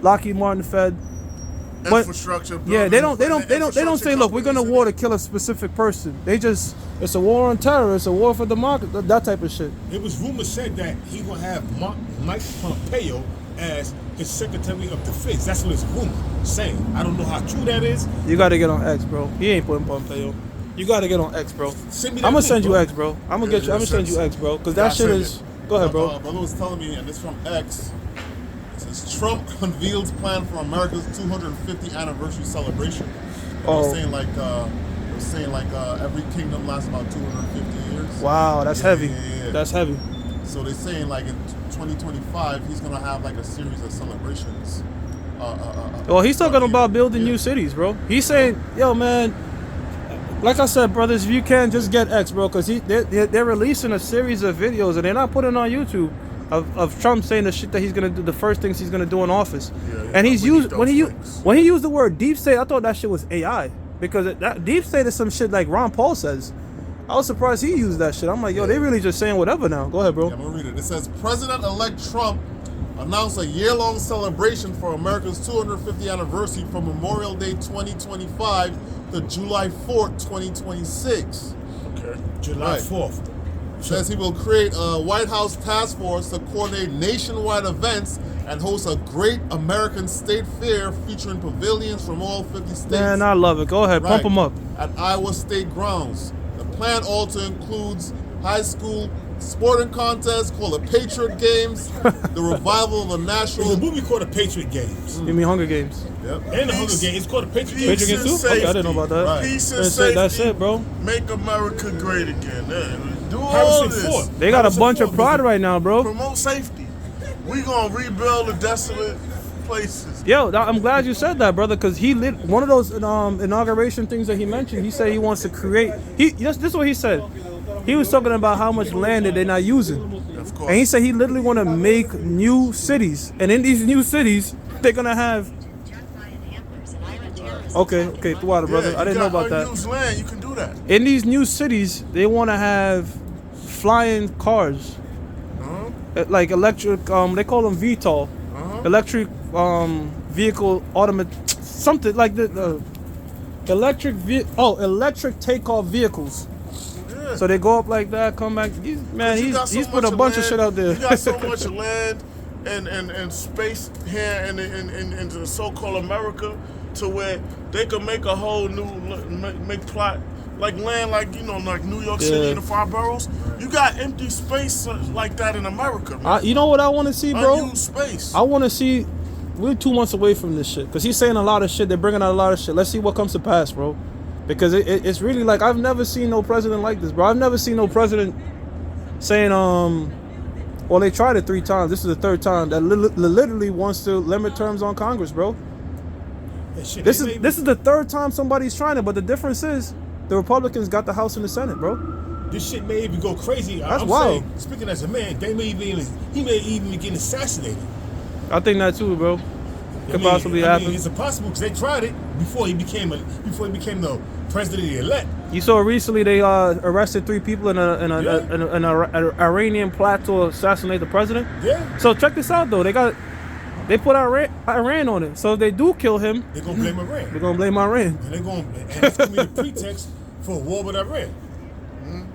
A: Lockheed Martin fed. But,
B: Infrastructure.
A: yeah, they don't
B: building,
A: say, look, we're gonna
B: companies.
A: war to kill a specific person. They just, it's a war on terror, it's a war for democracy, that type of shit.
C: It was rumors said that he gonna have Mike Pompeo as his Secretary of Defense. That's what it's rumor saying. I don't know how true that is.
A: You gotta get on X, bro. He ain't putting Pompeo. You gotta get on X, bro.
C: Send me that
A: I'm gonna
C: link,
A: send you
C: bro.
A: X, bro. I'm gonna send you X, bro. Cause that
B: Yeah,
A: shit
B: send
A: is. Go ahead, bro.
E: Brother was telling me, and this from X. It says Trump unveils plan for America's 250th anniversary celebration. And
A: Oh.
E: They're saying like every kingdom lasts about 250 years.
A: Wow, that's heavy.
E: Yeah.
A: That's heavy.
E: So they're saying like in 2025 he's gonna have like a series of celebrations.
A: Well, he's talking
E: throughout
A: about
E: the-
A: building
E: yeah.
A: new cities, bro. He's saying, yo, man. Like I said, brothers, if you can, just get X, bro, because they're releasing a series of videos and they're not putting on YouTube of Trump saying the shit that he's gonna do, the first things he's gonna do in office.
B: Yeah,
A: And he's
B: we need
A: used
B: those
A: when
B: things.
A: he used the word deep state, I thought that shit was AI because that deep state is some shit like Ron Paul says. I was surprised he used that shit. I'm like, yo, they really just saying whatever now. Go ahead, bro.
E: Yeah, I'm gonna read it. It says President-elect Trump announced a year-long celebration for America's 250th anniversary from Memorial Day 2025 to July 4th, 2026.
B: Okay.
C: July
E: Right.
C: 4th.
E: Says he will create a White House task force to coordinate nationwide events and host a great American state fair featuring pavilions from all 50 states.
A: Man, I love it. Go ahead, pump him up.
E: At Iowa State grounds. The plan also includes high school sporting contests called the Patriot Games, the revival of the
C: There's a
E: national.
C: movie called The Patriot Games.
A: You mean Hunger Games?
E: Yep.
C: And the Hunger Games. It's called The Patriot Games.
A: Patriot Games too? Okay, I didn't know about that.
E: Right.
B: Peace and
A: That's
B: safety.
A: it, that's it, bro.
B: Make America great again. Do all
C: Harrison
B: this.
C: Ford.
A: They got a
C: Harrison
A: bunch
C: Ford
A: of pride
C: was
A: right now, bro.
B: Promote safety. We gonna rebuild the desolate places.
A: Yo, I'm glad you said that, brother, because he lit one of those inauguration things that he mentioned. He said he wants to create. This is what he said. He was talking about how much land that they're not using,
B: Of course.
A: and he said he literally want to make new cities, and in these new cities, they're gonna have. Okay, through water, brother.
B: Yeah,
A: I didn't know about that.
B: unused land, you can do that.
A: In these new cities, they want to have flying cars, like electric. They call them VTOL, electric vehicle automatic, something like the electric takeoff vehicles.
B: Yeah. Yeah.
A: So they go up like that, come back. Man,
B: You got so
A: he's put a
B: much
A: bunch of
B: land,
A: shit out there.
B: You got so much land and space here in the so-called America to where they could make a whole new make plot like land like like New York City and the 5 boroughs. You got empty space like that in America, man.
A: You know what I want to see, bro?
B: Unused space.
A: I want to see. We're 2 months away from this shit because he's saying a lot of shit. They're bringing out a lot of shit. Let's see what comes to pass, bro. Because it's really like I've never seen no president like this, bro. I've never seen no president saying well, they tried it 3 times. This is the 3rd time that literally wants to limit terms on Congress, bro. This is the 3rd time somebody's trying it, but the difference is the Republicans got the House and the Senate, bro.
C: This shit may even go crazy.
A: That's
C: I'm
A: wild.
C: saying, speaking as a man, he may even get assassinated.
A: I think that too, bro. Could possibly happen.
C: It's impossible because they tried it before he became the president-elect.
A: You saw recently they arrested 3 people in an Iranian plot to assassinate the president.
C: Yeah.
A: So check this out though. They put Iran on it. So if they do kill him,
C: They're gonna blame Iran.
A: they're gonna blame Iran.
C: And that's gonna be the pretext for a war with Iran.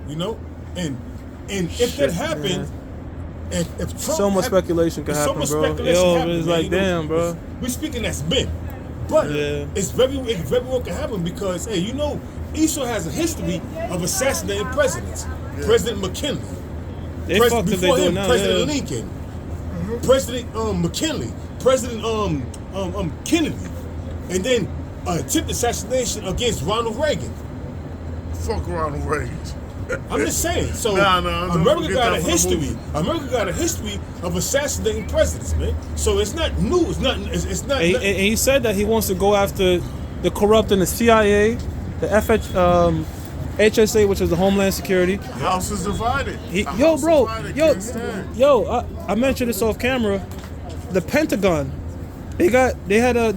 C: You know, and if that happened, and if Trump
A: So much speculation can happen, bro. It's like, damn, bro.
C: We're speaking as men, but it's very well can happen because Esau has a history of assassinating presidents. Yeah. President McKinley, before him, President Lincoln, President McKinley, President Kennedy, and then attempted assassination against Ronald Reagan.
B: Fuck Ronald Reagan.
C: I'm just saying. So
B: America
C: got a history. America got a history of assassinating presidents, man. So it's not new. It's not.
A: And he said that he wants to go after the corrupt in the CIA, the HSA, which is the Homeland Security.
B: The House is divided.
A: I mentioned this off camera. The Pentagon. They had a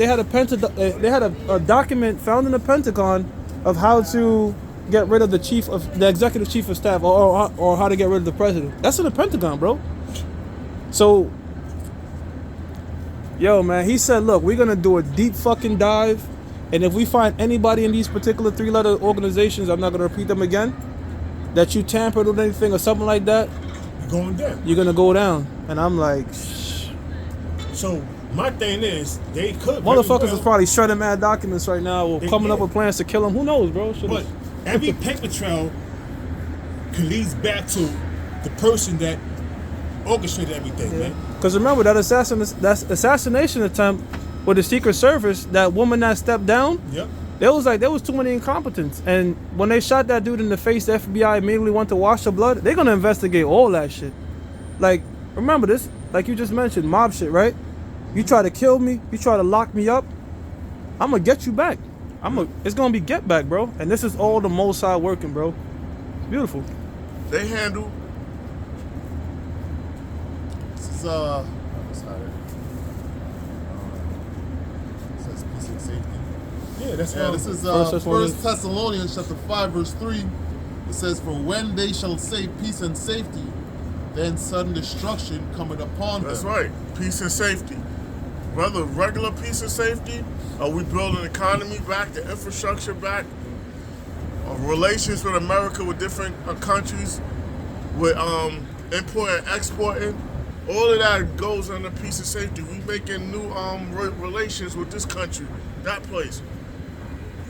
A: document found in the Pentagon of how to get rid of the executive chief of staff or how to get rid of the president. That's in the Pentagon, bro. So, man, he said, look, we're gonna do a deep fucking dive, and if we find anybody in these particular 3-letter organizations, I'm not gonna repeat them again, that you tampered with anything or something like that,
C: you're going down.
A: You're gonna go down. And I'm like, shh.
C: So my thing is, they could.
A: Motherfuckers is probably shredding mad documents right now or coming up with plans to kill him. Who knows, bro?
C: But every paper trail leads back to the person that orchestrated everything, man.
A: Because remember that assassination attempt with the Secret Service, that woman that stepped down.
C: Yep.
A: There was too many incompetence, and when they shot that dude in the face, the FBI immediately went to wash the blood. They're gonna investigate all that shit. Like, remember this? Like you just mentioned, mob shit, right? You try to kill me, you try to lock me up, I'm gonna get you back. It's gonna be get back, bro. And this is all the Mossad working, bro. It's beautiful.
B: They handle.
E: This is it says peace and safety.
C: Yeah, that's
E: this is First Thessalonians chapter 5 verse 3. It says, "For when they shall say peace and safety, then sudden destruction cometh upon them."
B: That's right. Peace and safety. Whether regular peace and safety, are we building the economy back, the infrastructure back, relations with America with different countries, with importing and exporting, all of that goes under peace and safety. We making new relations with this country, that place.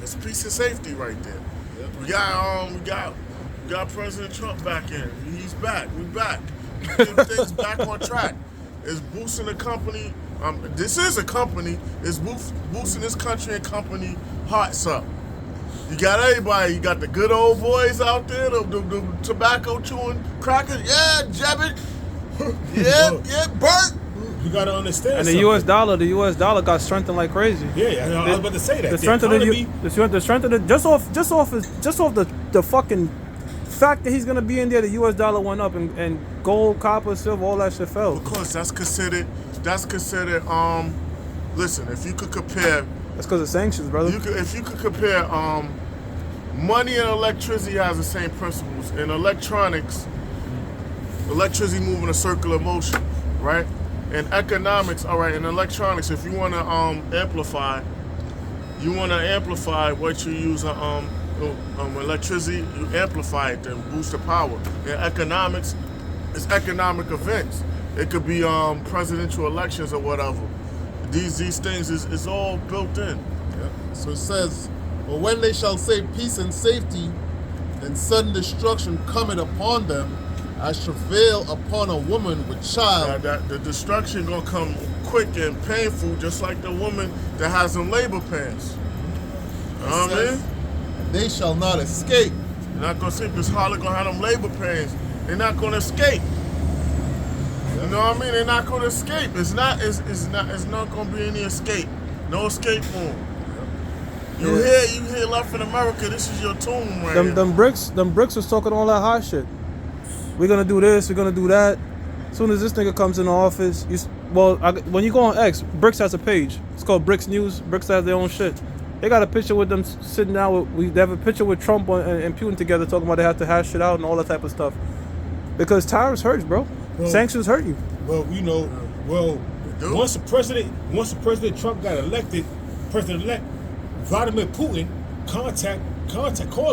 B: It's peace and safety right there. Yep. We got President Trump back in. He's back. We back. Getting things back on track. It's boosting the company. This is a company. It's boosting this country and company hearts up. You got everybody. You got the good old boys out there, the tobacco chewing crackers. Yeah, jab it. yeah, Bert.
C: You gotta understand.
A: And the U.S. dollar got strengthened like crazy.
C: Yeah, I was about to say that.
A: The strength of the just off the fucking fact that he's gonna be in there, the U.S. dollar went up, and gold, copper, silver, all that shit fell.
B: Of course, that's considered. Listen, if you could compare.
A: That's because of sanctions, brother.
B: If you could compare, money and electricity has the same principles. In electronics, electricity move in a circular motion, right? In economics, all right. In electronics, if you want to amplify what you use electricity, you amplify it and boost the power. In economics, it's economic events. It could be presidential elections or whatever. These things is all built in.
E: Yeah. So it says, but when they shall say peace and safety, then sudden destruction cometh upon them, as travail upon a woman with child.
B: The destruction gonna come quick and painful, just like the woman that has them labor pains. You know what I mean?
E: They shall not escape.
B: They're not gonna see this harlot gonna have them labor pains. They're not gonna escape. You know what I mean? They're not gonna escape. It's not gonna be any escape. No escape for them. You hear left in America, this is your tomb right here.
A: Them bricks was talking all that hot shit. We're gonna do this, we're gonna do that. As soon as this nigga comes in the office, when you go on X, Bricks has a page. It's called Bricks News. Bricks has their own shit. They got a picture with them sitting down. They have a picture with Trump and Putin together, talking about they have to hash shit out and all that type of stuff. Because tariffs hurts, bro. Sanctions hurt you.
C: Well, once the President Trump got elected, President-elect Vladimir Putin called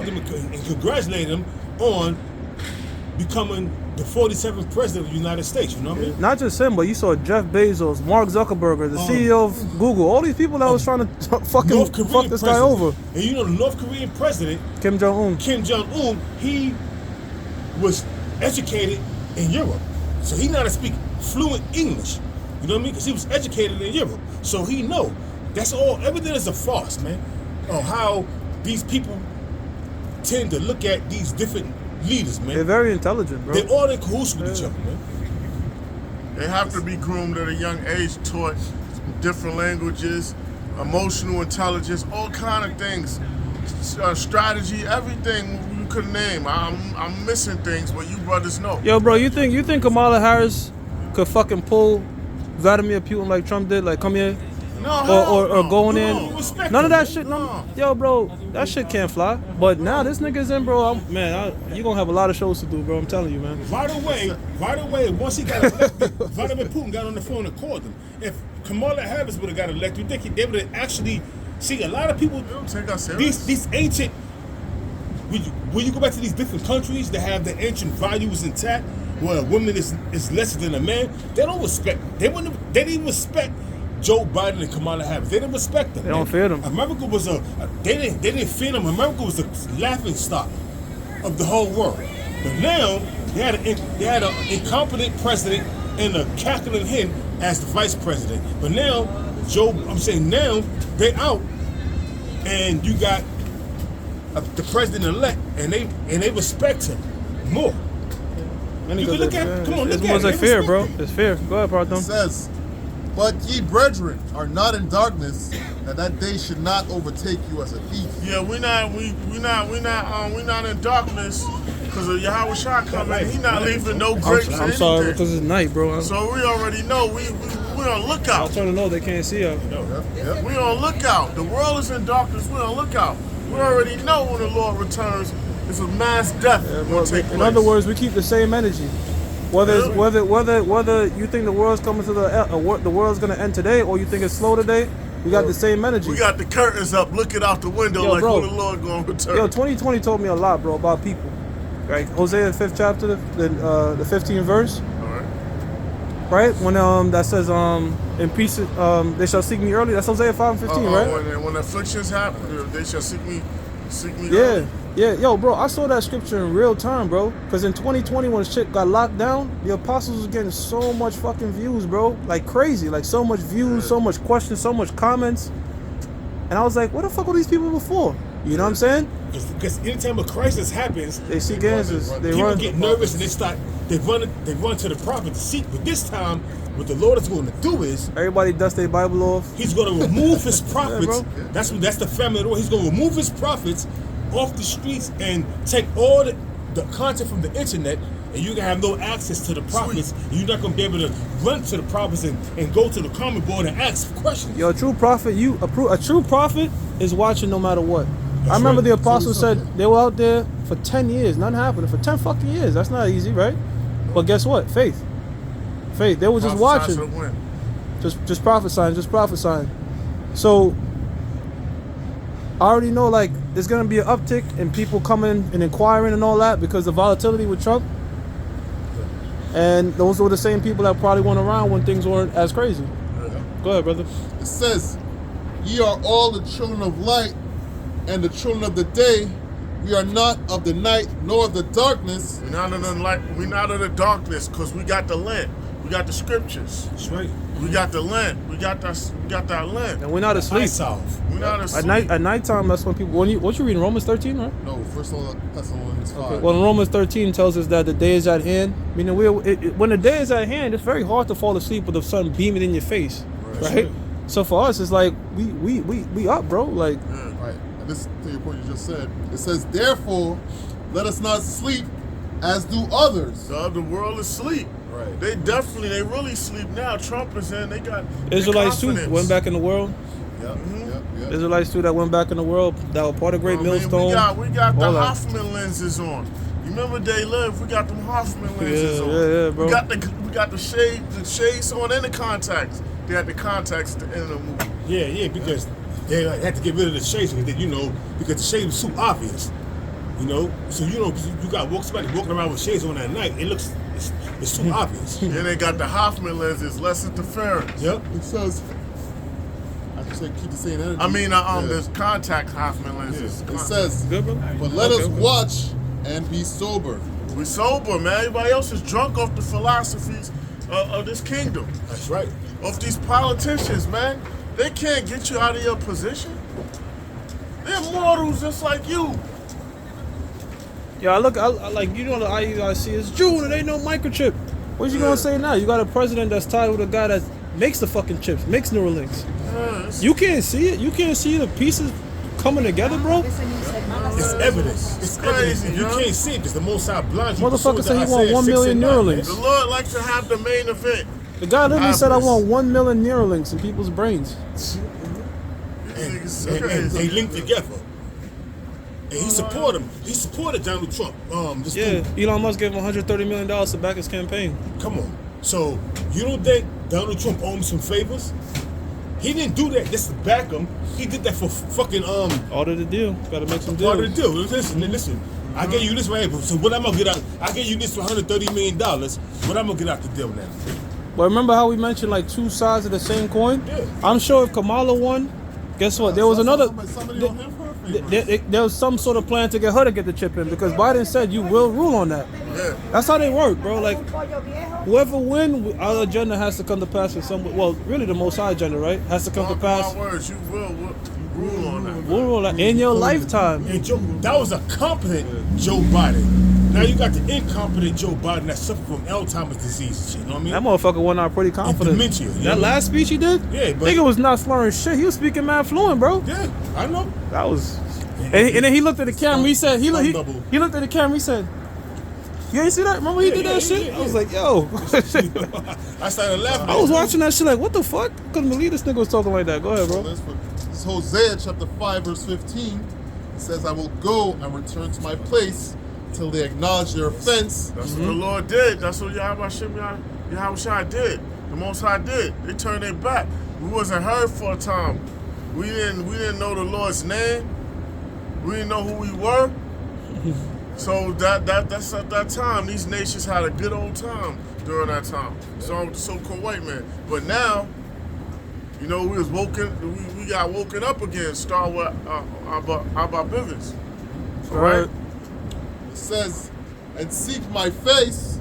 C: him and congratulated him on becoming the 47th president of the United States. You know what I mean?
A: Not just him, but you saw Jeff Bezos, Mark Zuckerberg, the CEO of Google, all these people that was trying to fuck this guy over.
C: And you know, the North Korean president,
A: Kim Jong-un,
C: he was educated in Europe. So he know how to speak fluent English. You know what I mean? Because he was educated in Europe. So he know. That's all. Everything is a farce, man. On how these people tend to look at these different leaders, man.
A: They're very intelligent, bro.
C: They're all in cahoots with each other, man.
B: They have to be groomed at a young age, taught different languages, emotional intelligence, all kind of things, strategy, everything you could name. I'm missing things, but you brothers know.
A: Yo, bro, you think Kamala Harris could fucking pull Vladimir Putin like Trump did? Like, come here?
B: No,
A: or going in. None of that shit.
B: No.
A: Yo, bro, that shit can't fly. But now this nigga's in, bro. You gonna have a lot of shows to do, bro. I'm telling you, man.
C: Right away, once he got elected, Vladimir Putin got on the phone and called him. If Kamala Harris would have got elected, you think they would have actually see a lot of people. These ancient. When you go back to these different countries that have the ancient values intact, where a woman is lesser than a man, they don't respect. They didn't respect Joe Biden and Kamala Harris. They didn't respect them.
A: They don't fear them.
C: America was they didn't fear them. America was a laughing stock of the whole world. But now they had an incompetent president and a cackling hen as the vice president. But now now they out, and you got the president-elect, and they respect him more. You can look at. Come on,
A: it's
C: look
A: more
C: at
A: like fear, bro. It's fear. Go ahead, Partham.
E: It says, but ye brethren are not in darkness, that day should not overtake you as a thief.
B: Yeah, we're not in darkness because of Yahweh Shah coming. He not leaving no grapes.
A: I'm sorry because it's night, bro.
B: So we already know we on lookout.
A: I'm trying to know they can't see us.
E: Yep.
B: We on lookout. The world is in darkness. We on lookout. We already know when the Lord returns, it's a mass death will take place.
A: In other words, we keep the same energy. Whether you think the world's coming to the world's gonna end today, or you think it's slow today, we got the same energy.
B: We got the curtains up, looking out the window like when the Lord gonna return.
A: Yo, 2020 told me a lot, bro, about people. Right, Hosea 5th chapter, the 15th verse.
B: All right.
A: Right, when that says in peace they shall seek me early. That's Hosea 5:15, right?
B: When afflictions happen, they shall seek me.
A: Yeah, yo, bro, I saw that scripture in real time, bro. Because in 2020, when shit got locked down, the apostles was getting so much fucking views, bro. Like crazy. Like so much views, so much questions, so much comments. And I was like, what the fuck were these people before? You know what I'm saying?
C: Because anytime a crisis happens,
A: they seek answers.
C: People get nervous and they run to the prophet to seek. But this time, what the Lord is going to do is
A: everybody dust their Bible off.
C: He's going to remove his prophets.
A: Yeah,
C: that's the family of the Lord. He's going to remove his prophets off the streets and take all the content from the internet, and you can have no access to the prophets. You're not going to be able to run to the prophets and go to the comment board and ask questions.
A: Yo, a true prophet, a true prophet is watching no matter what. I remember the apostles said they were out there for 10 years, nothing happened. For 10 fucking years, that's not easy, right? But guess what? Faith. They were just watching, just prophesying. So I already know, like, there's gonna be an uptick in people coming and inquiring and all that because of volatility with Trump. And those were the same people that probably weren't around when things weren't as crazy. Go ahead, brother.
E: It says, "Ye are all the children of light, and the children of the day. We are not of the night nor of the darkness."
B: We're not of the light. We're not of the darkness, because we got the lamp. We got the scriptures.
C: That's right.
B: We got the lamp. We got that lamp.
A: And we're not asleep.
C: Lights off.
B: We're not asleep.
A: At nighttime, that's when people. What you reading? Romans 13, right?
E: No, First Thessalonians 5.
A: Well, Romans 13 tells us that the day is at hand. Meaning, when the day is at hand, it's very hard to fall asleep with the sun beaming in your face, right? So for us, it's like we up, bro. Like,
E: Right. And this to your point you just said. It says, "Therefore, let us not sleep as do others."
B: The other world is asleep.
E: Right.
B: They really sleep now. Trump is in. They got
A: Israelites too
B: confidence.
A: went back in the world.
E: Yep. Yep.
A: Israelites too that went back in the world. That were part of Great
B: I mean,
A: Millstone.
B: we got the
A: all that.
B: Hoffman lenses on. You remember they live? We got them Hoffman lenses on.
A: Yeah, bro.
B: We got the shades on and the contacts. They had the contacts at the end of the movie.
C: Yeah, because they had to get rid of the shades because because the shade was too obvious. So you got somebody walking around with shades on at night. It's too obvious.
B: Then they got the Hoffman lenses, less interference.
C: Yep.
E: It says, I just say keep the same energy.
B: I mean,
E: Yeah.
B: there's contact Hoffman lenses.
E: It says,
A: Good, bro?
E: "But let
A: Okay,
E: us
A: okay.
E: watch and be sober."
B: We sober, man. Everybody else is drunk off the philosophies of this kingdom.
C: That's right.
B: Of these politicians, man. They can't get you out of your position. They're mortals just like you.
A: Yeah, I like, the IUIC is June and ain't no microchip. What you gonna say now? You got a president that's tied with a guy that makes the fucking chips, makes Neuralinks. You can't see it. You can't see the pieces coming together, bro.
C: It's evidence. It's
B: crazy,
C: evidence. You
B: yo.
C: can't see it because the Most High blinds you.
A: Motherfucker said he want 1 million Neuralinks.
B: The Lord likes to have the main event.
A: The guy literally said I
B: Obvious.
A: want 1 million Neuralinks in people's brains.
B: These niggas
C: And
B: crazy.
C: they link together. And he supported him. He supported Donald Trump. This
A: Yeah,
C: dude.
A: Elon Musk gave him $130 million to back his campaign.
C: Come on. So you don't think Donald Trump owed him some favors? He didn't do that just to back him. He did that for fucking
A: Order the deal. Gotta make some
C: part
A: deals.
C: of the deal. Listen. I gave you this right. So what I'm gonna get out? I gave you this for $130 million. What I'm gonna get out the deal now?
A: But remember how we mentioned like two sides of the same coin?
C: Yeah.
A: I'm sure if Kamala won, guess what? There was another.
E: Somebody on him for a favor.
A: There was some sort of plan to get her to get the chip in because Biden said you will rule on that.
B: Yeah.
A: That's how they work, bro. Like whoever win, our agenda has to come to pass in some. Well, really, the Most High agenda, right? Has to come to
B: Mark
A: pass.
B: my words, you will rule on that.
A: We'll rule that in your lifetime.
C: And that was a competent Joe Biden. Now you got the incompetent Joe Biden that suffered from Alzheimer's disease and shit. You know what I mean?
A: That motherfucker went out pretty confident.
C: dementia, you know?
A: That last speech he did,
C: Yeah, but-
A: nigga was not slurring shit. He was speaking mad fluent, bro.
C: Yeah, I know.
A: That was. And then he looked at the camera. He said, he looked at the camera. He said, "You ain't see that? Remember he did that shit?"
C: yeah.
A: I was like, "Yo."
C: I started laughing.
A: I was watching that shit like, what the fuck? Couldn't believe this nigga was talking like that. Go ahead, bro.
E: This is Hosea chapter 5 verse 15. It says, "I will go and return to my place till they acknowledge their offense."
B: That's what the Lord did. That's what Yahweh did. The Most High did. They turned their back. We wasn't heard for a time. We didn't know the Lord's name. We didn't know who we were. So that's at that time. These nations had a good old time during that time. So with the so-called white man. But now, we was woken. We got woken up again. Start with about business. All right.
E: It says, "And seek my face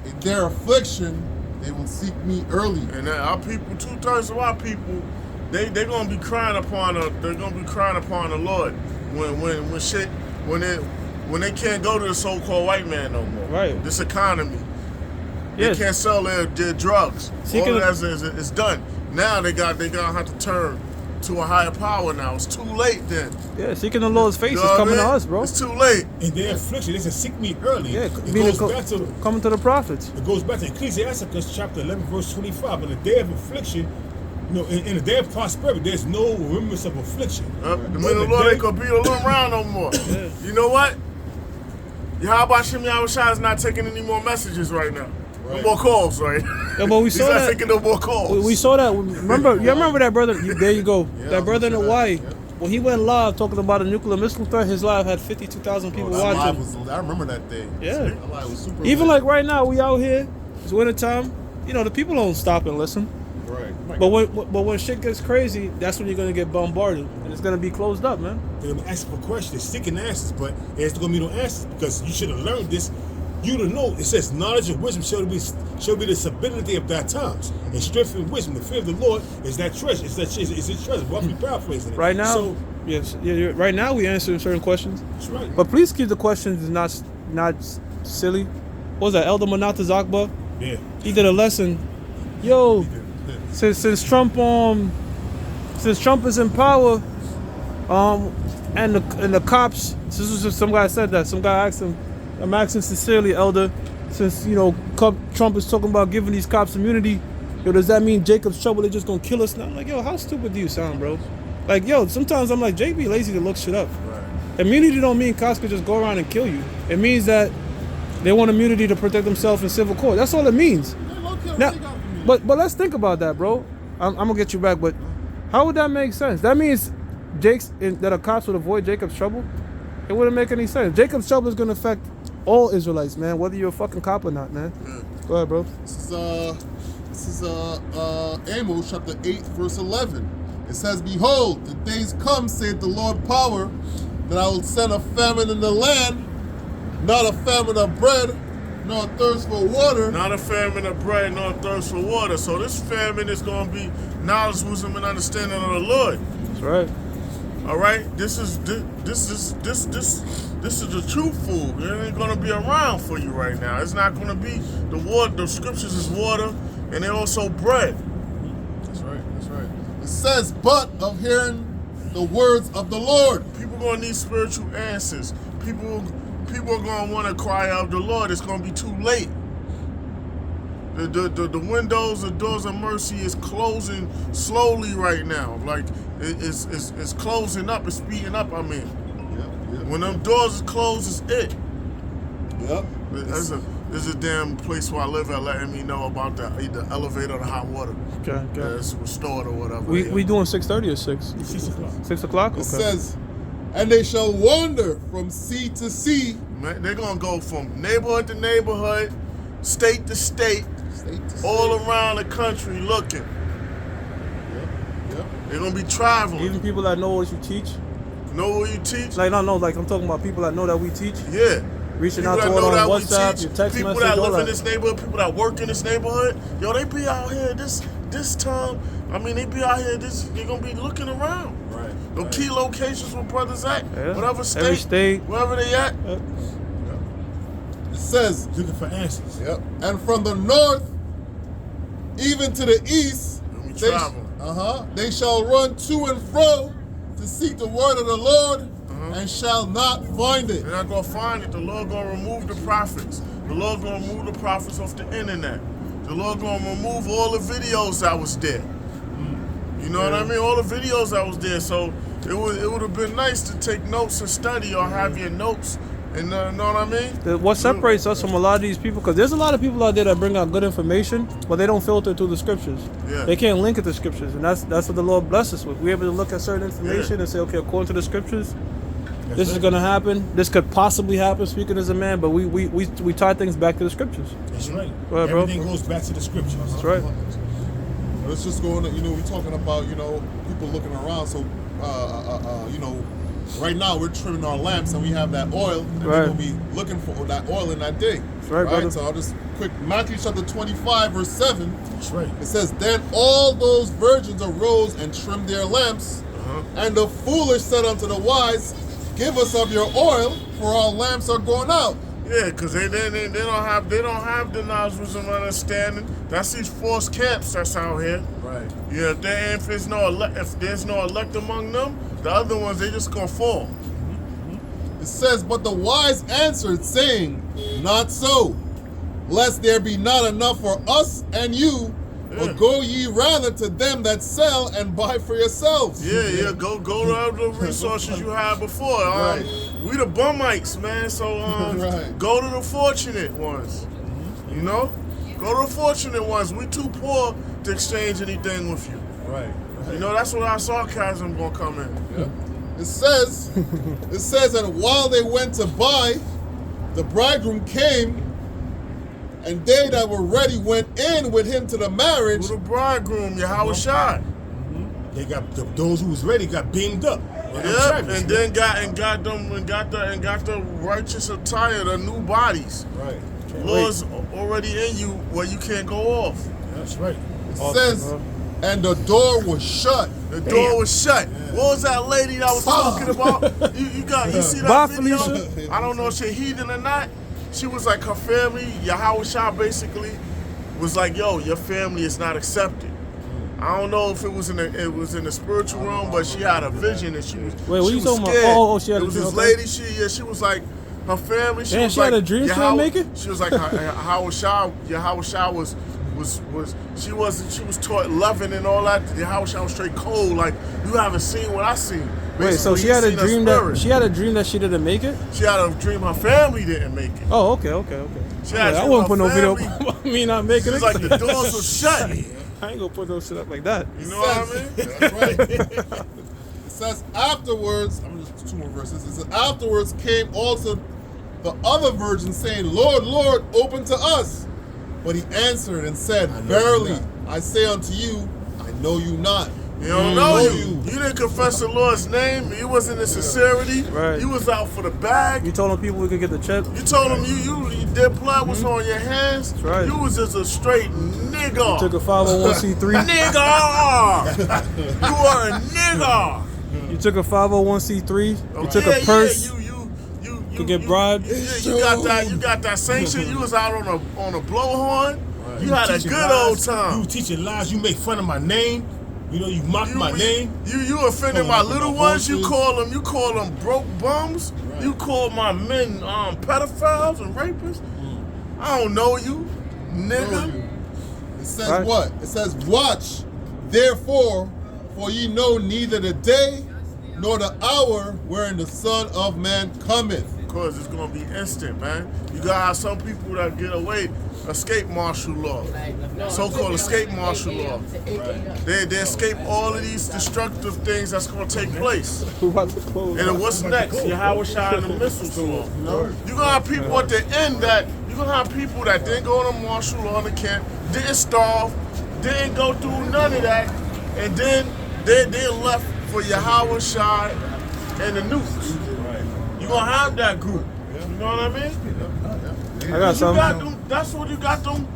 E: in their affliction, they will seek me early."
B: And our people, 2/3 of our people, they're gonna be crying upon the Lord when they can't go to the so-called white man no more.
A: Right.
B: This economy.
A: Yes.
B: They can't sell their drugs.
A: Seeking
B: All of that is done. Now they gonna have to turn to a higher power now. It's too late then.
A: Yeah, seeking the Lord's face
B: You
A: is
B: know what
A: coming
B: I
A: to
B: mean?
A: us, bro.
B: It's too late.
C: In their affliction, they said, "Seek me early."
A: Yeah,
C: it
A: meaning
C: goes back to
A: coming to the prophets.
C: Ecclesiasticus chapter 11 verse 25. In the day of affliction, in the day of prosperity, there's no remembrance of affliction.
B: The men of the Lord ain't gonna beat them around no more. You know what? Yahweh Shem Yahushua is not taking any more messages right now. No more calls, right?
A: Yeah, but we
B: He's
A: saw
B: not
A: that.
B: taking no more calls.
A: We saw that. Remember that brother? There you go. That brother in Hawaii. when he went live talking about a nuclear missile threat, his live had 52,000 people
E: That live
A: watching.
E: was, I remember that day.
A: Yeah.
E: That live was super
A: Even
E: lit.
A: like right now, we out here. It's winter time. You know, the people don't stop and listen.
E: Right.
A: But when shit gets crazy, that's when you're gonna get bombarded, and it's gonna be closed up, man.
C: They're gonna ask for questions, seeking answers, but there's gonna be no answers because you should have learned this. You to know it says knowledge and wisdom shall be the stability of thy times, and strength and wisdom. The fear of the Lord is that treasure. It's a treasure. Roughly paraphrasing it.
A: Right now,
C: So,
A: yes, right now we answering certain questions.
C: that's right.
A: But please keep the questions not silly. What was that? Elder Manatas Akbar?
C: Yeah.
A: He did a lesson. Yo, since Trump is in power, and the cops. This was just some guy said that. Some guy asked him. I'm asking sincerely, Elder, since Trump is talking about giving these cops immunity. Yo, does that mean Jacob's trouble? They're just gonna kill us now? I'm like, yo, how stupid do you sound, bro? Like, yo, sometimes I'm like, Jay be lazy to look shit up.
E: Right.
A: Immunity don't mean cops could just go around and kill you. It means that they want immunity to protect themselves in civil court. That's all it means. Now, but let's think about that, bro. I'm gonna get you back, but how would that make sense? That means that a cops would avoid Jacob's trouble? It wouldn't make any sense. Jacob's trouble is gonna affect all Israelites, man, whether you're a fucking cop or not, man. Go ahead, bro.
E: This is Amos chapter 8, verse 11. It says, "Behold, the days come, saith the Lord power, that I will send a famine in the land, not a famine of bread, nor a thirst for water."
B: Not a famine of bread, nor a thirst for water. So this famine is going to be knowledge, wisdom, and understanding of the Lord.
A: That's right.
B: All right, this is the true food. It ain't gonna be around for you right now. It's not gonna be the water. The scriptures is water, and they're also bread.
E: That's right, that's right. It says, "But of hearing the words of the Lord."
B: People gonna need spiritual answers. People are gonna want to cry out the Lord. It's gonna be too late. The windows, the doors of mercy is closing slowly right now. Like it's closing up. It's speeding up. I mean,
E: Yep.
B: when them doors is closed, it's it.
E: Yep.
B: There's a damn place where I live at letting me know about the elevator or the hot water.
A: Okay.
B: It's restored or whatever.
A: We doing 6:30 or 6?
C: 6 o'clock.
A: 6 o'clock? Okay.
E: It says, "And they shall wander from sea to sea."
B: Man, they're gonna go from neighborhood to neighborhood, state to state,
E: State to
B: all
E: state.
B: around the country looking.
E: Yep.
B: They're gonna be traveling.
A: Even people that know what you teach.
B: Know what you teach?
A: Like, no, like I'm talking about people that know that we teach.
B: Yeah.
A: Reaching
B: People
A: out to
B: that
A: all
B: know
A: on
B: that we
A: WhatsApp,
B: teach,
A: your text
B: people
A: message,
B: that
A: all
B: live
A: that.
B: in this neighborhood, people that work in this neighborhood, yo, they be out here this time. I mean, they be out here they're gonna be looking around.
E: Right.
B: The
E: right.
B: key locations where brothers at,
A: Yeah.
B: whatever
A: Every
B: state,
A: state.
B: wherever they at.
E: It says,
C: Looking for answers.
E: yep. "And from the north, even to the east,
B: And we traveling.
E: they shall run to and fro to seek the word of the Lord, and shall not find it."
B: They're not gonna find it. The Lord gonna remove the prophets. The Lord gonna remove the prophets off the internet. The Lord gonna remove all the videos that was there. You know what I mean? All the videos that was there. So it would have been nice to take notes and study, or have your notes. And know what I mean?
A: What separates us from a lot of these people, because there's a lot of people out there that bring out good information, but they don't filter through the scriptures.
B: Yeah.
A: They can't link it to scriptures, and that's what the Lord blesses us with. We're able to look at certain information and say, okay, according to the scriptures, this is going to happen. This could possibly happen, speaking as a man, but we tie things back to the scriptures.
C: That's right.
A: Go ahead, bro.
C: Everything goes back to the scriptures.
A: That's right.
E: Let's just go on. We're talking about people looking around. So right now we're trimming our lamps and we have that oil, and
A: Right.
E: we're gonna be looking for that oil in that day.
A: That's right, brother.
E: So I'll just quick Matthew chapter 25 verse 7.
C: That's right.
E: It says, "Then all those virgins arose and trimmed their lamps, and the foolish said unto the wise, Give us of your oil, for our lamps are going out."
B: Yeah, because they don't have the knowledge, wisdom, and understanding. That's these false camps that's out here.
E: Right.
B: Yeah, if there's no elect among them, the other ones they just gonna fall.
E: It says, "But the wise answered, saying, Not so, lest there be not enough for us and you,
B: Yeah.
E: but go ye rather to them that sell and buy for yourselves."
B: Yeah, go to the resources you had before.
E: Right.
B: We the bummites, man. So
E: Right.
B: go to the fortunate ones. You know, go to the fortunate ones. We too poor to exchange anything with you.
E: Right.
B: You know, that's where our sarcasm gonna come in.
E: Yep. It says, and while they went to buy, the bridegroom came, and they that were ready went in with him to the marriage.
B: Who the bridegroom, Yahweh Shai.
C: They got those who was ready got beamed up.
B: Yeah, and then got the righteous attire, the new bodies.
C: Right.
B: Laws already in you where you can't go off.
C: That's right.
E: It says, and the door was shut.
B: The door was shut. What was that lady that was talking about? You see that
A: Bye,
B: video?
A: Felicia.
B: I don't know if she heathen or not. She was like, her family, Yahweh Shah basically was like, yo, your family is not accepted. I don't know if it was in the spiritual realm, but she had a vision and she was.
A: Wait, what
B: she
A: you
B: was
A: talking about?
B: scared.
A: Oh, she had
B: it
A: a
B: was
A: dream,
B: this
A: okay.
B: lady. She was like her family.
A: Damn,
B: was
A: she
B: like,
A: had a dream she didn't make it?
B: She was like Yahweh Shah was she was taught loving and all that. Yahweh Shah was straight cold. Like, you haven't seen what I seen.
A: Wait, so
B: Basically,
A: she
B: you
A: had a
B: seen her
A: dream
B: spirit.
A: she had a dream that she didn't make it?
B: She had a dream her family didn't make it.
A: Oh, okay.
B: She had a
A: I
B: dream
A: wouldn't
B: her
A: put no video
B: family-
A: about me not making
B: She
A: it.
B: was like, the doors were shut.
A: I ain't gonna put no shit up like that.
B: You know what I mean?
E: That's right. It says afterwards, I'm just 2 more verses. It says afterwards came also the other virgins saying, Lord, Lord, open to us. But he answered and said, Verily, I say unto you, I know you not.
B: You don't know you. You didn't confess the Lord's name. You wasn't in sincerity.
A: Right.
B: You was out for the bag.
A: You told them people we could get the chip.
B: You told them you did blood was on your hands.
A: That's right.
B: You was just a straight nigga.
A: Took a 501c3.
B: Nigga! You are a nigga.
A: You took a 501c3. You took
B: Yeah,
A: a purse.
B: You
A: to get bribed.
B: You got that sanction. You was out on a blowhorn.
C: Right.
B: You had a
C: teaching
B: good
C: lies.
B: old time.
C: You teaching lies. You make fun of my name. You know, you mock my name.
B: You offended my little ones. You call them broke bums.
C: Right.
B: You call my men pedophiles and rapists. I don't know you, nigga.
E: It says
A: Right.
E: what? It says, watch, therefore, for ye know neither the day nor the hour wherein the Son of Man cometh.
B: Because it's gonna be instant, man. You gotta have some people that get away, escape martial law, so-called escape martial law. They escape all of these destructive things that's gonna take place.
A: We're about to close.
B: And then what's next? Yahweh Shai and the missiles law. You're gonna have people at the end that you're gonna have people that didn't go to martial law in the camp, didn't starve, didn't go through none of that, and then they left for Yahweh Shai and the nukes. You're gonna have that group. You know what I mean?
A: I got something.
B: That's what you got them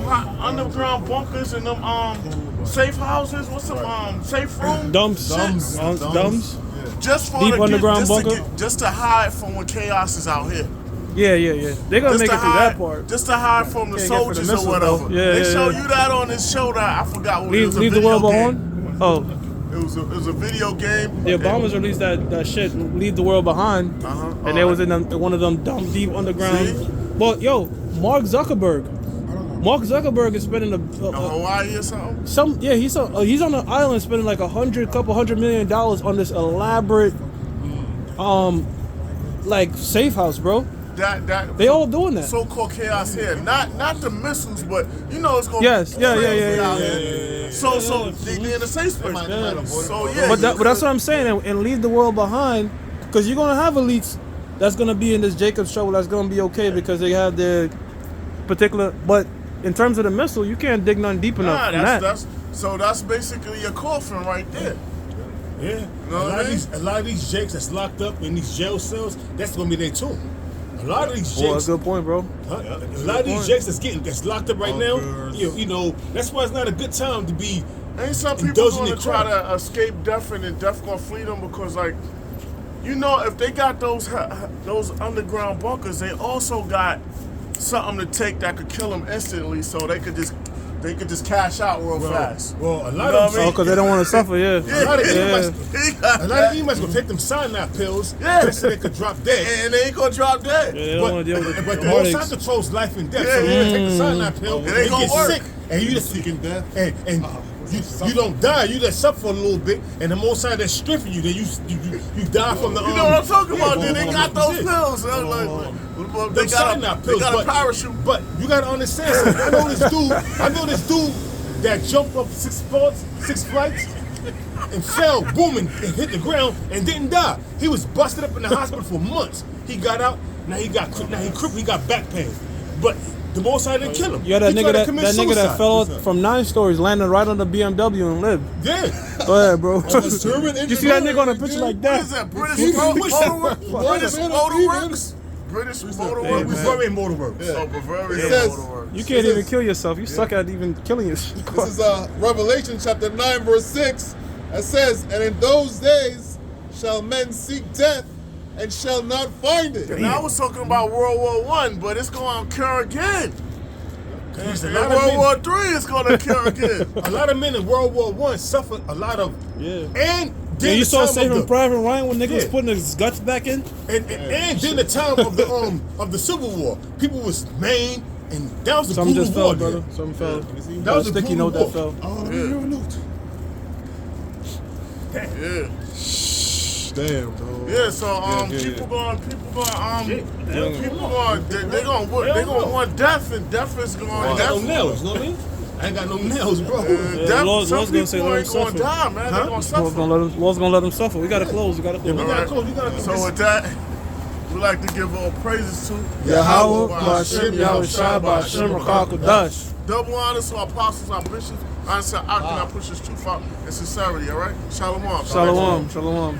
B: hot underground bunkers and them safe houses. What's them safe room?
A: Dumps.
E: Dumbs.
A: Dumps.
B: Just for
A: Deep
B: to
A: underground
B: just
A: bunker?
B: just to hide from when chaos is out here.
A: Yeah. They're gonna
B: Just
A: make
B: to
A: it through
B: hide,
A: that part.
B: just to hide from the
A: Can't get for the
B: soldiers
A: missiles,
B: or whatever.
A: though. Yeah,
B: They
A: yeah,
B: show
A: yeah.
B: you that on this show that I forgot what it was.
A: Leave
B: a
A: the
B: video
A: world
B: game.
A: behind. Oh,
B: It was a video game.
A: the Obamas released that shit. Leave the world behind. And they was in one of them dumb deep underground.
B: See?
A: But yo, Mark Zuckerberg. Mark Zuckerberg is spending
B: Hawaii or something.
A: he's on an island spending like couple $100 million on this elaborate like safe house, bro.
B: That
A: They all doing that.
B: so-called chaos here. Not the missiles, but you know it's gonna
A: Yes,
B: be
A: yeah.
B: crazy out here. So they in a safe space. So yeah.
A: But that's what I'm saying, and leave the world behind, because you're gonna have elites that's gonna be in this Jacob's trouble. That's gonna be okay because they have their particular. But in terms of the missile, you can't dig nothing deep enough.
B: That's basically your coffin right there.
C: Yeah.
B: know what I mean?
C: A lot of these jakes that's locked up in these jail cells, that's gonna be their tomb. A lot of these
A: Oh,
C: jakes.
A: that's a good point, bro.
C: A lot of these jakes that's locked up right now. You know, that's why it's not a good time to be.
B: Ain't some people
C: indulging
B: gonna
C: in
B: try
C: crime.
B: to escape death and then death gonna flee them because, like, you know, if they got those underground bunkers, they also got something to take that could kill them instantly, so they could just cash out real fast.
C: Well, a lot
B: You know
C: of
B: what I
C: them.
B: mean?
A: Oh, because they don't want to suffer, yeah.
C: A lot of
A: Yeah.
C: a lot of emails gonna take them cyanide pills just so they could drop dead.
B: And they ain't gonna drop dead.
A: Yeah, they don't want to deal with
C: But
A: the
C: the Most High
A: heartaches.
C: controls life and death.
B: Yeah,
C: So you
B: yeah.
C: take the cyanide pill,
B: It ain't
C: and
B: gonna
C: get
B: work.
C: sick, and you just
E: Seeking death.
C: and you don't die. You just suffer for a little bit, and the Most High that strengthens you. Then you die from the.
B: You know what I'm talking about?
C: yeah,
B: Then they got those
C: shit.
B: pills. They
C: Them
B: got
C: cyanide pills,
B: a
C: but-
B: parachute.
C: But you gotta understand something. I know this dude that jumped up 6 flights. and fell, boom, and hit the ground and didn't die. He was busted up in the hospital for months. He got out. Now he crippled. He got back pain. But the Most High didn't kill him.
A: Yeah, that
C: He
A: nigga
C: tried to commit
A: that
C: suicide.
A: fell from 9 stories, landed right on the BMW and lived.
C: Yeah.
A: Go ahead, bro.
E: Almost German
A: You see that nigga on a picture like
B: What is
A: that?
B: that? British Motorworks? British
C: We
B: Motorworks?
C: Bavarian Motorworks.
B: So Bavarian
E: It says-
B: Motorworks.
A: You can't even kill yourself. You suck at even killing yourself.
E: This is Revelation chapter 9, verse 6. It says, and in those days shall men seek death and shall not find it.
B: And I was talking about World War I, but it's going to occur again.
C: There's a
B: In
C: lot of
B: World
C: men-
B: War III, it's going to occur again.
C: A lot of men in World War I suffered a lot of,
A: Yeah.
C: and
A: Yeah,
C: during
A: you
C: the
A: saw
C: time
A: Saving
C: of the,
A: Private Ryan when niggas was
C: Yeah.
A: putting his guts back in?
C: and during the time of the Civil War, people was maimed, and that was the
A: Something
C: brutal
A: just
C: war.
A: fell, brother.
C: there.
A: Something fell.
C: That was a
A: sticky
C: brutal
A: note that
C: war.
A: fell.
E: Oh,
B: Yeah.
E: you're a note.
B: Yeah.
E: Damn, dog.
B: Yeah, so people going, they gonna want death, and death is going.
C: I ain't got no nails, you know what I mean? I ain't got no nails, bro.
A: Yeah, Lord's
B: Some
A: gonna
B: people
A: say let
B: ain't
A: them
B: gonna
A: suffer.
B: die, man. They're gonna
A: Lord's
B: suffer.
A: gonna let him suffer. We gotta close. We gotta close.
C: We gotta close. We gotta
B: So with that, we like to give all praises to
A: Yahweh,
B: Ba'ashem,
A: Ba'ashem, Yahweh, Shai, Ba'ashem, Rakah, Kodash.
B: Double honors to our apostles, our bishops. I said, I cannot push this truth out in sincerity, all right? Shalom.
A: Shalom, shalom.